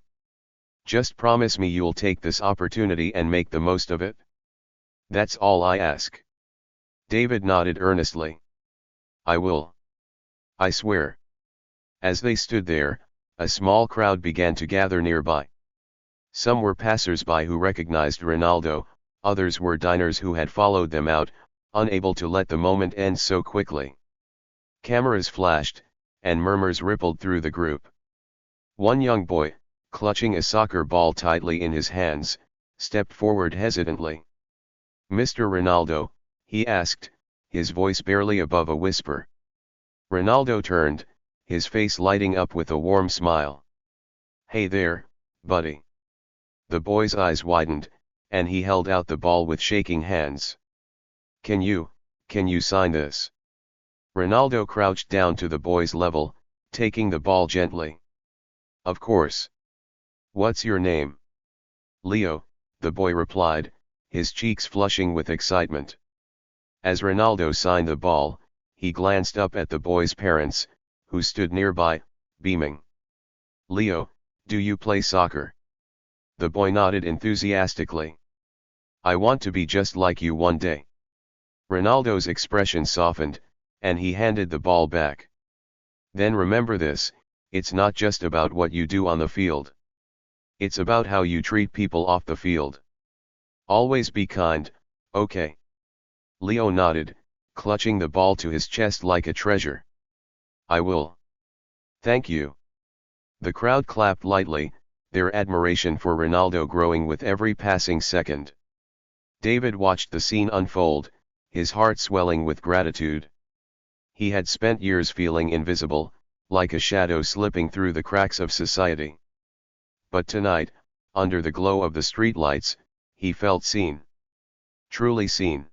Just promise me you'll take this opportunity and make the most of it. That's all I ask. David nodded earnestly. I will. I swear. As they stood there, a small crowd began to gather nearby. Some were passers-by who recognized Ronaldo, others were diners who had followed them out, unable to let the moment end so quickly. Cameras flashed, and murmurs rippled through the group. One young boy, clutching a soccer ball tightly in his hands, stepped forward hesitantly. Mr. Ronaldo, he asked, his voice barely above a whisper. Ronaldo turned, his face lighting up with a warm smile. Hey there, buddy. The boy's eyes widened, and he held out the ball with shaking hands. Can you sign this? Ronaldo crouched down to the boy's level, taking the ball gently. Of course. What's your name? Leo, the boy replied, his cheeks flushing with excitement. As Ronaldo signed the ball, he glanced up at the boy's parents, who stood nearby, beaming. Leo, do you play soccer? The boy nodded enthusiastically. I want to be just like you one day. Ronaldo's expression softened, and he handed the ball back. Then remember this, it's not just about what you do on the field. It's about how you treat people off the field. Always be kind, okay? Leo nodded, clutching the ball to his chest like a treasure. I will. Thank you. The crowd clapped lightly, their admiration for Ronaldo growing with every passing second. David watched the scene unfold, his heart swelling with gratitude. He had spent years feeling invisible, like a shadow slipping through the cracks of society. But tonight, under the glow of the streetlights, he felt seen. Truly seen.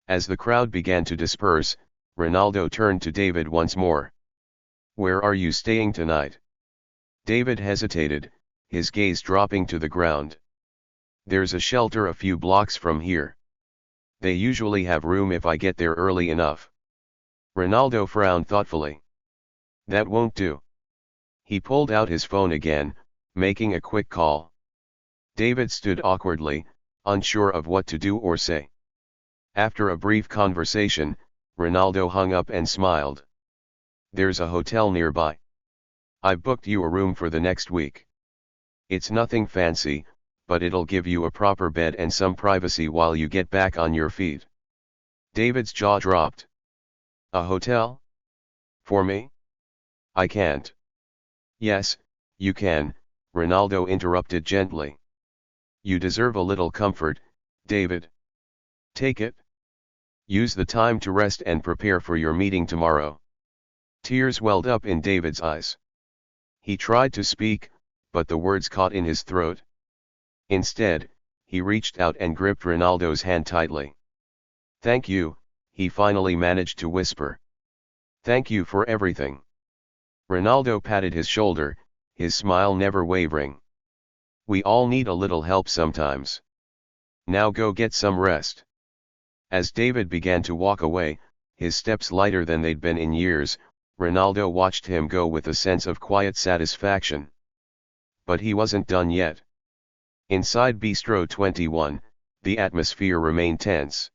As the crowd began to disperse, Ronaldo turned to David once more. Where are you staying tonight? David hesitated, his gaze dropping to the ground. There's a shelter a few blocks from here. They usually have room if I get there early enough. Ronaldo frowned thoughtfully. That won't do. He pulled out his phone again, making a quick call. David stood awkwardly, unsure of what to do or say. After a brief conversation, Ronaldo hung up and smiled. There's a hotel nearby. I've booked you a room for the next week. It's nothing fancy, but it'll give you a proper bed and some privacy while you get back on your feet. David's jaw dropped. A hotel? For me? I can't. Yes, you can, Ronaldo interrupted gently. You deserve a little comfort, David. Take it. Use the time to rest and prepare for your meeting tomorrow. Tears welled up in David's eyes. He tried to speak, but the words caught in his throat. Instead, he reached out and gripped Ronaldo's hand tightly. Thank you, he finally managed to whisper. Thank you for everything. Ronaldo patted his shoulder, his smile never wavering. We all need a little help sometimes. Now go get some rest. As David began to walk away, his steps lighter than they'd been in years, Ronaldo watched him go with a sense of quiet satisfaction. But he wasn't done yet. Inside Bistro 21, the atmosphere remained tense.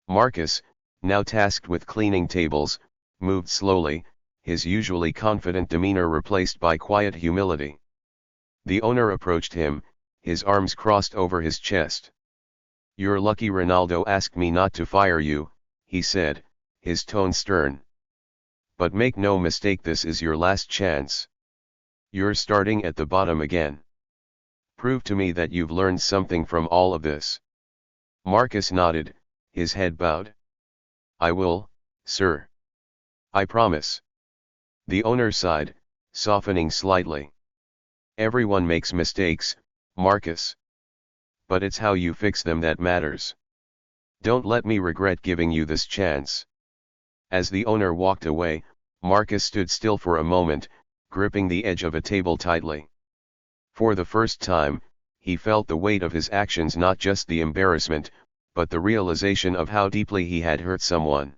Marcus, now tasked with cleaning tables, moved slowly, his usually confident demeanor replaced by quiet humility. The owner approached him, his arms crossed over his chest. You're lucky Ronaldo asked me not to fire you, he said, his tone stern. But make no mistake, this is your last chance. You're starting at the bottom again. Prove to me that you've learned something from all of this. Marcus nodded, his head bowed. I will, sir. I promise. The owner sighed, softening slightly. Everyone makes mistakes, Marcus. But it's how you fix them that matters. Don't let me regret giving you this chance. As the owner walked away, Marcus stood still for a moment, gripping the edge of a table tightly. For the first time, he felt the weight of his actions, not just the embarrassment, but the realization of how deeply he had hurt someone.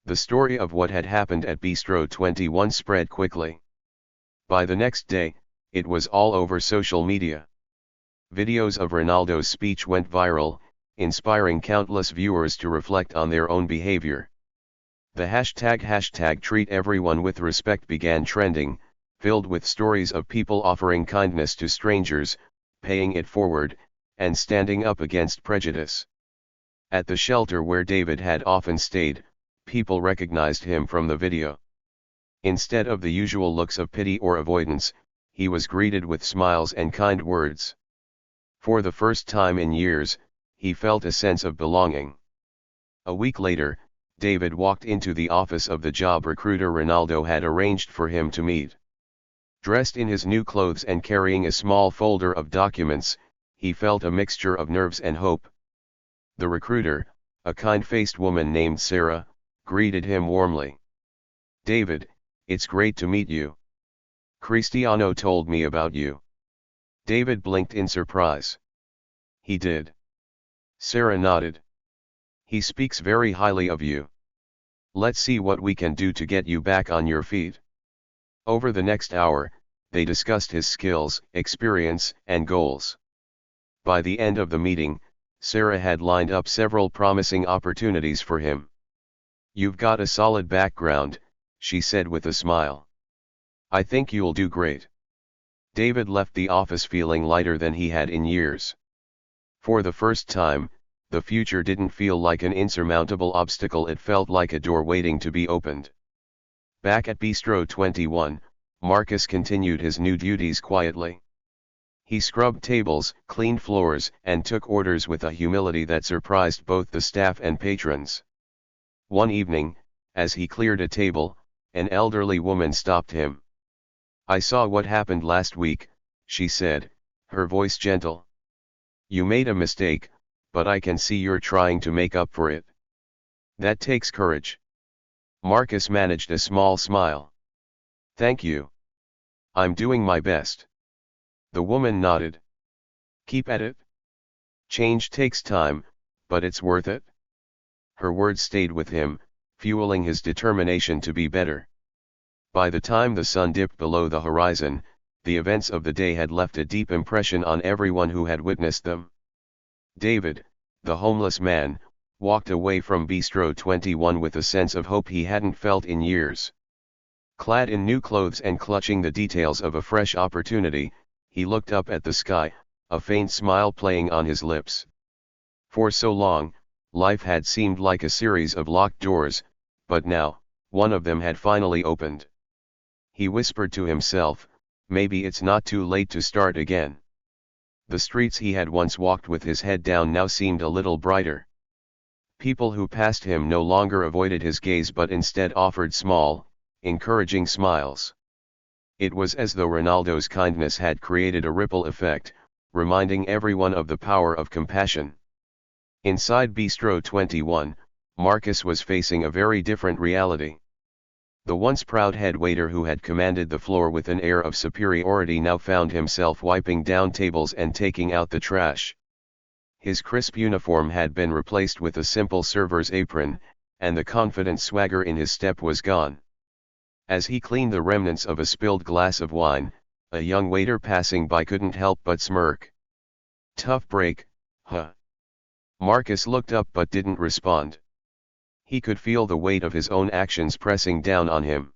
The story of what had happened at Bistro 21 spread quickly. By the next day, it was all over social media. Videos of Ronaldo's speech went viral, inspiring countless viewers to reflect on their own behavior. The hashtag treat everyone with respect began trending, filled with stories of people offering kindness to strangers, paying it forward, and standing up against prejudice. At the shelter where David had often stayed, people recognized him from the video. Instead of the usual looks of pity or avoidance, he was greeted with smiles and kind words. For the first time in years, he felt a sense of belonging. A week later, David walked into the office of the job recruiter Ronaldo had arranged for him to meet. Dressed in his new clothes and carrying a small folder of documents, he felt a mixture of nerves and hope. The recruiter, a kind-faced woman named Sarah, greeted him warmly. David, it's great to meet you. Cristiano told me about you. David blinked in surprise. He did. Sarah nodded. He speaks very highly of you. Let's see what we can do to get you back on your feet. Over the next hour, they discussed his skills, experience, and goals. By the end of the meeting, Sarah had lined up several promising opportunities for him. You've got a solid background, she said with a smile. I think you'll do great. David left the office feeling lighter than he had in years. For the first time, the future didn't feel like an insurmountable obstacle, it felt like a door waiting to be opened. Back at Bistro 21, Marcus continued his new duties quietly. He scrubbed tables, cleaned floors, and took orders with a humility that surprised both the staff and patrons. One evening, as he cleared a table, an elderly woman stopped him. "I saw what happened last week," she said, her voice gentle. "You made a mistake, but I can see you're trying to make up for it. That takes courage." Marcus managed a small smile. "Thank you. I'm doing my best." The woman nodded. "Keep at it. Change takes time, but it's worth it." Her words stayed with him, fueling his determination to be better. By the time the sun dipped below the horizon, the events of the day had left a deep impression on everyone who had witnessed them. David, the homeless man, walked away from Bistro 21 with a sense of hope he hadn't felt in years. Clad in new clothes and clutching the details of a fresh opportunity, he looked up at the sky, a faint smile playing on his lips. For so long, life had seemed like a series of locked doors, but now, one of them had finally opened. He whispered to himself, maybe it's not too late to start again. The streets he had once walked with his head down now seemed a little brighter. People who passed him no longer avoided his gaze but instead offered small, encouraging smiles. It was as though Ronaldo's kindness had created a ripple effect, reminding everyone of the power of compassion. Inside Bistro 21, Marcus was facing a very different reality. The once proud head waiter who had commanded the floor with an air of superiority now found himself wiping down tables and taking out the trash. His crisp uniform had been replaced with a simple server's apron, and the confident swagger in his step was gone. As he cleaned the remnants of a spilled glass of wine, a young waiter passing by couldn't help but smirk. "Tough break, huh?" Marcus looked up but didn't respond. He could feel the weight of his own actions pressing down on him.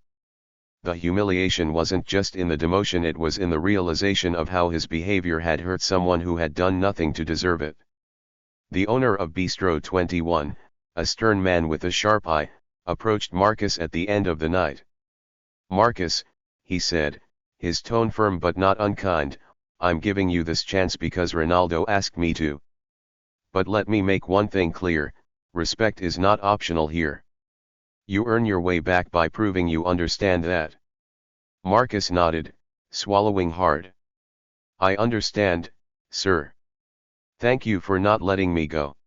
The humiliation wasn't just in the demotion, it was in the realization of how his behavior had hurt someone who had done nothing to deserve it. The owner of Bistro 21, a stern man with a sharp eye, approached Marcus at the end of the night. "Marcus," he said, his tone firm but not unkind, "I'm giving you this chance because Ronaldo asked me to. But let me make one thing clear, respect is not optional here. You earn your way back by proving you understand that." Marcus nodded, swallowing hard. "I understand, sir. Thank you for not letting me go."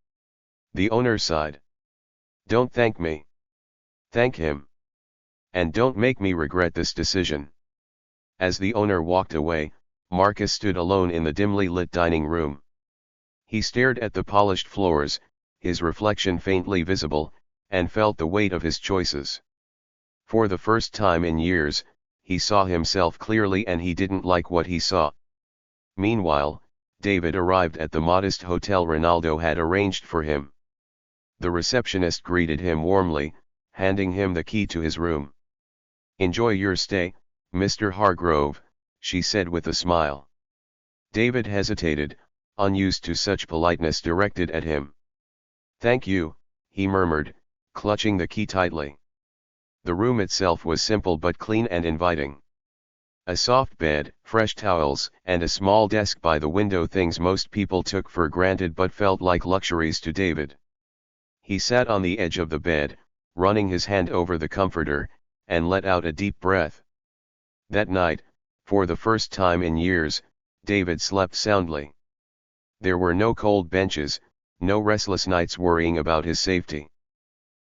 The owner sighed. "Don't thank me. Thank him. And don't make me regret this decision." As the owner walked away, Marcus stood alone in the dimly lit dining room. He stared at the polished floors, his reflection faintly visible, and felt the weight of his choices. For the first time in years, he saw himself clearly and he didn't like what he saw. Meanwhile, David arrived at the modest hotel Ronaldo had arranged for him. The receptionist greeted him warmly, handing him the key to his room. "Enjoy your stay, Mr. Hargrove," she said with a smile. David hesitated, unused to such politeness directed at him. "Thank you," he murmured, clutching the key tightly. The room itself was simple but clean and inviting. A soft bed, fresh towels, and a small desk by the window, things most people took for granted but felt like luxuries to David. He sat on the edge of the bed, running his hand over the comforter, and let out a deep breath. That night, for the first time in years, David slept soundly. There were no cold benches, no restless nights worrying about his safety.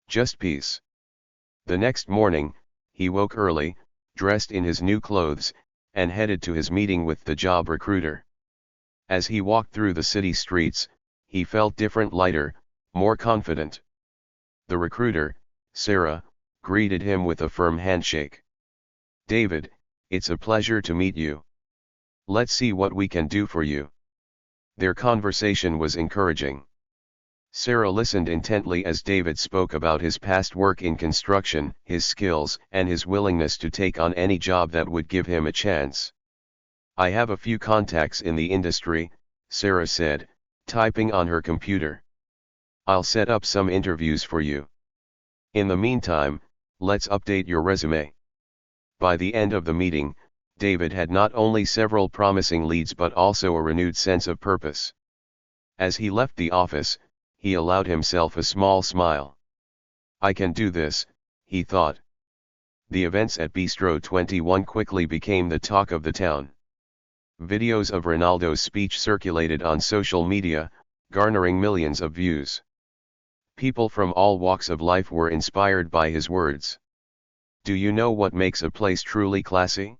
Just peace. The next morning, he woke early, dressed in his new clothes, and headed to his meeting with the job recruiter. As he walked through the city streets, he felt different, lighter, more confident. The recruiter, Sarah, greeted him with a firm handshake. "David, it's a pleasure to meet you. Let's see what we can do for you." Their conversation was encouraging. Sarah listened intently as David spoke about his past work in construction, his skills, and his willingness to take on any job that would give him a chance. "I have a few contacts in the industry," Sarah said, typing on her computer. "I'll set up some interviews for you. In the meantime, let's update your resume." By the end of the meeting, David had not only several promising leads but also a renewed sense of purpose. As he left the office, he allowed himself a small smile. "I can do this," he thought. The events at Bistro 21 quickly became the talk of the town. Videos of Ronaldo's speech circulated on social media, garnering millions of views. People from all walks of life were inspired by his words. "Do you know what makes a place truly classy?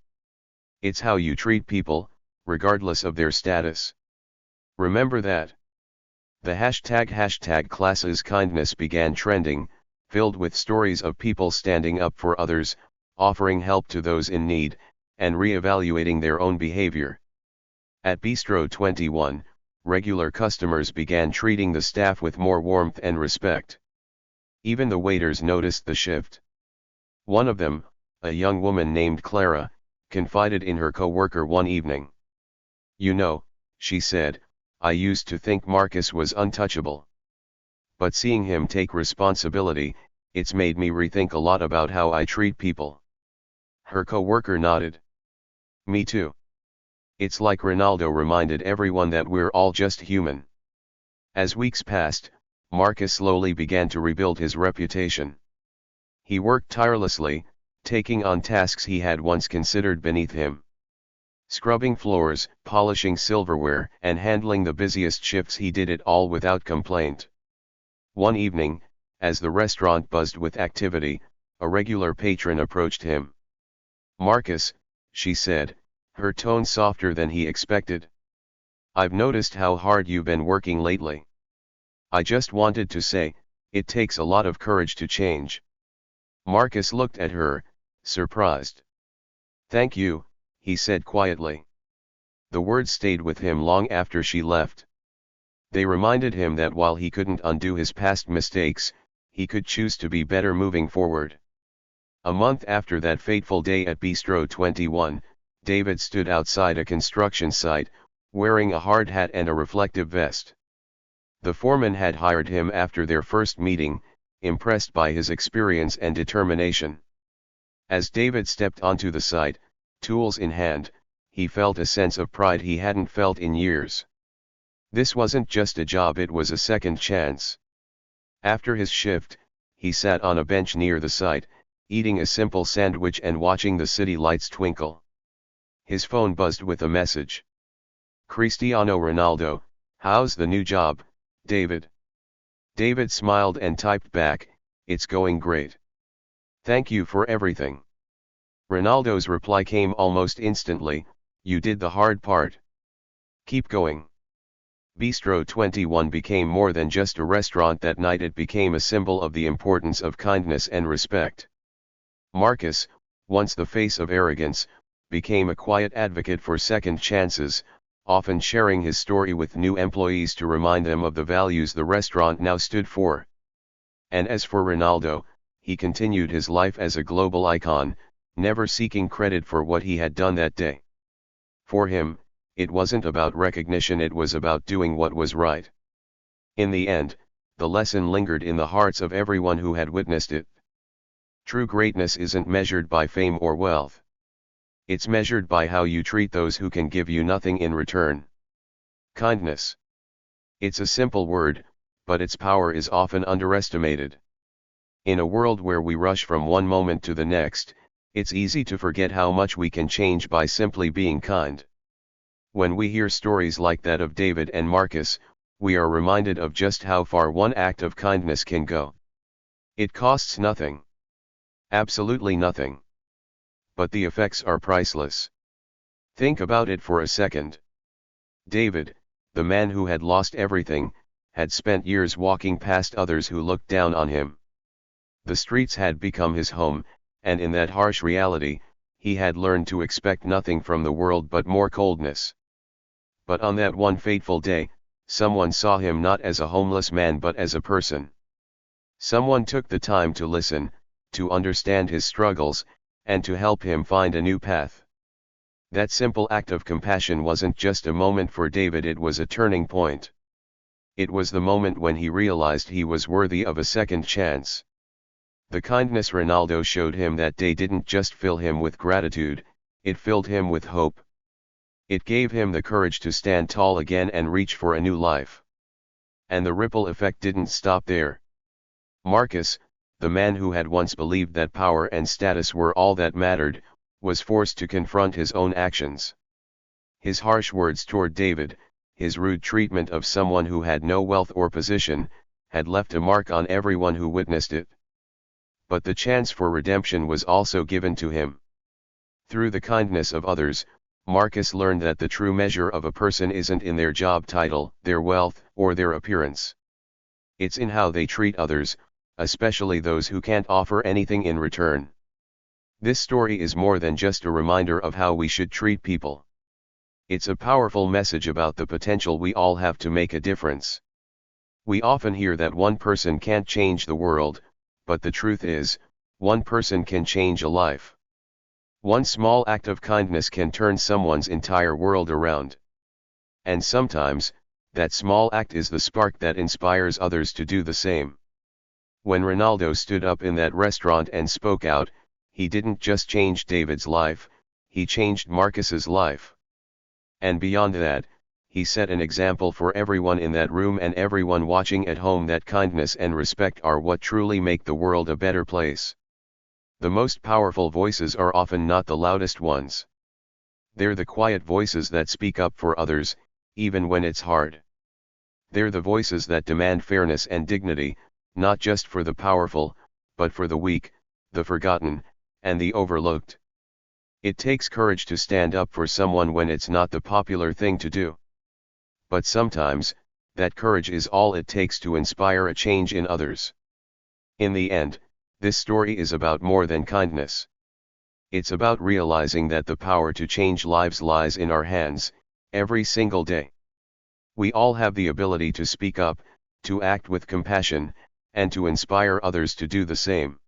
It's how you treat people, regardless of their status. Remember that." The hashtag classes kindness began trending, filled with stories of people standing up for others, offering help to those in need, and re-evaluating their own behavior. At Bistro 21, regular customers began treating the staff with more warmth and respect. Even the waiters noticed the shift. One of them, a young woman named Clara, confided in her co-worker one evening. "You know," she said, "I used to think Marcus was untouchable. But seeing him take responsibility, it's made me rethink a lot about how I treat people." Her co-worker nodded. "Me too. It's like Ronaldo reminded everyone that we're all just human." As weeks passed, Marcus slowly began to rebuild his reputation. He worked tirelessly, taking on tasks he had once considered beneath him. Scrubbing floors, polishing silverware, and handling the busiest shifts, he did it all without complaint. One evening, as the restaurant buzzed with activity, a regular patron approached him. "Marcus," she said, her tone softer than he expected. "I've noticed how hard you've been working lately. I just wanted to say, it takes a lot of courage to change." Marcus looked at her, surprised. "Thank you," he said quietly. The words stayed with him long after she left. They reminded him that while he couldn't undo his past mistakes, he could choose to be better moving forward. A month after that fateful day at Bistro 21, David stood outside a construction site, wearing a hard hat and a reflective vest. The foreman had hired him after their first meeting, impressed by his experience and determination. As David stepped onto the site, tools in hand, he felt a sense of pride he hadn't felt in years. This wasn't just a job, it was a second chance. After his shift, he sat on a bench near the site, eating a simple sandwich and watching the city lights twinkle. His phone buzzed with a message. "Cristiano Ronaldo, how's the new job, David?" David smiled and typed back, "It's going great. Thank you for everything." Ronaldo's reply came almost instantly, "You did the hard part. Keep going." Bistro 21 became more than just a restaurant that night, it became a symbol of the importance of kindness and respect. Marcus, once the face of arrogance, became a quiet advocate for second chances, often sharing his story with new employees to remind them of the values the restaurant now stood for. And as for Ronaldo, he continued his life as a global icon, never seeking credit for what he had done that day. For him, it wasn't about recognition, it was about doing what was right. In the end, the lesson lingered in the hearts of everyone who had witnessed it. True greatness isn't measured by fame or wealth. It's measured by how you treat those who can give you nothing in return. Kindness. It's a simple word, but its power is often underestimated. In a world where we rush from one moment to the next, it's easy to forget how much we can change by simply being kind. When we hear stories like that of David and Marcus, we are reminded of just how far one act of kindness can go. It costs nothing. Absolutely nothing. But the effects are priceless. Think about it for a second. David, the man who had lost everything, had spent years walking past others who looked down on him. The streets had become his home, and in that harsh reality, he had learned to expect nothing from the world but more coldness. But on that one fateful day, someone saw him not as a homeless man but as a person. Someone took the time to listen, to understand his struggles, and to help him find a new path. That simple act of compassion wasn't just a moment for David, it was a turning point. It was the moment when he realized he was worthy of a second chance. The kindness Ronaldo showed him that day didn't just fill him with gratitude, it filled him with hope. It gave him the courage to stand tall again and reach for a new life. And the ripple effect didn't stop there. Marcus, the man who had once believed that power and status were all that mattered, was forced to confront his own actions. His harsh words toward David, his rude treatment of someone who had no wealth or position, had left a mark on everyone who witnessed it. But the chance for redemption was also given to him. Through the kindness of others, Marcus learned that the true measure of a person isn't in their job title, their wealth, or their appearance. It's in how they treat others, especially those who can't offer anything in return. This story is more than just a reminder of how we should treat people. It's a powerful message about the potential we all have to make a difference. We often hear that one person can't change the world, but the truth is, one person can change a life. One small act of kindness can turn someone's entire world around. And sometimes, that small act is the spark that inspires others to do the same. When Ronaldo stood up in that restaurant and spoke out, he didn't just change David's life, he changed Marcus's life. And beyond that, he set an example for everyone in that room and everyone watching at home that kindness and respect are what truly make the world a better place. The most powerful voices are often not the loudest ones. They're the quiet voices that speak up for others, even when it's hard. They're the voices that demand fairness and dignity, not just for the powerful, but for the weak, the forgotten, and the overlooked. It takes courage to stand up for someone when it's not the popular thing to do. But sometimes, that courage is all it takes to inspire a change in others. In the end, this story is about more than kindness. It's about realizing that the power to change lives lies in our hands, every single day. We all have the ability to speak up, to act with compassion, and to inspire others to do the same.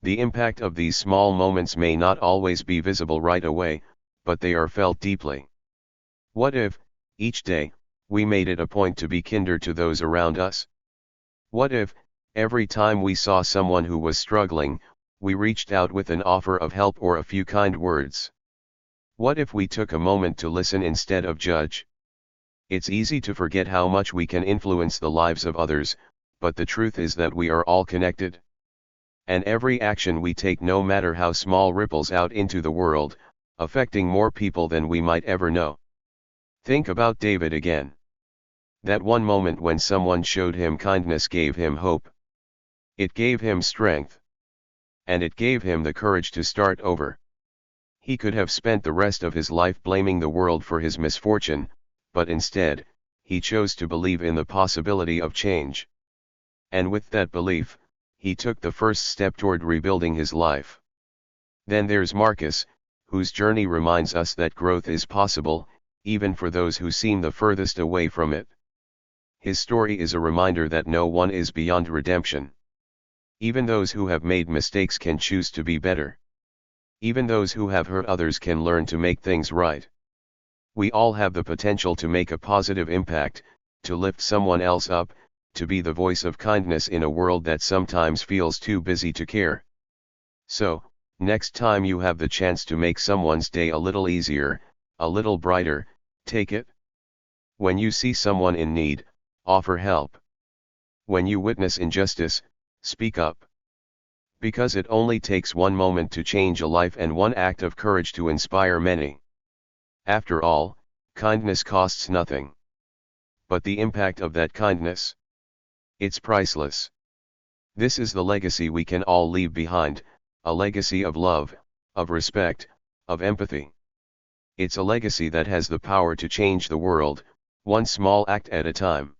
The impact of these small moments may not always be visible right away, but they are felt deeply. What if, each day, we made it a point to be kinder to those around us? What if, every time we saw someone who was struggling, we reached out with an offer of help or a few kind words? What if we took a moment to listen instead of judge? It's easy to forget how much we can influence the lives of others, but the truth is that we are all connected. And every action we take, no matter how small, ripples out into the world, affecting more people than we might ever know. Think about David again. That one moment when someone showed him kindness gave him hope. It gave him strength. And it gave him the courage to start over. He could have spent the rest of his life blaming the world for his misfortune, but instead, he chose to believe in the possibility of change. And with that belief, he took the first step toward rebuilding his life. Then there's Marcus, whose journey reminds us that growth is possible, even for those who seem the furthest away from it. His story is a reminder that no one is beyond redemption. Even those who have made mistakes can choose to be better. Even those who have hurt others can learn to make things right. We all have the potential to make a positive impact, to lift someone else up, to be the voice of kindness in a world that sometimes feels too busy to care. So, next time you have the chance to make someone's day a little easier, a little brighter, take it. When you see someone in need, offer help. When you witness injustice, speak up. Because it only takes one moment to change a life and one act of courage to inspire many. After all, kindness costs nothing. But the impact of that kindness? It's priceless. This is the legacy we can all leave behind, a legacy of love, of respect, of empathy. It's a legacy that has the power to change the world, one small act at a time.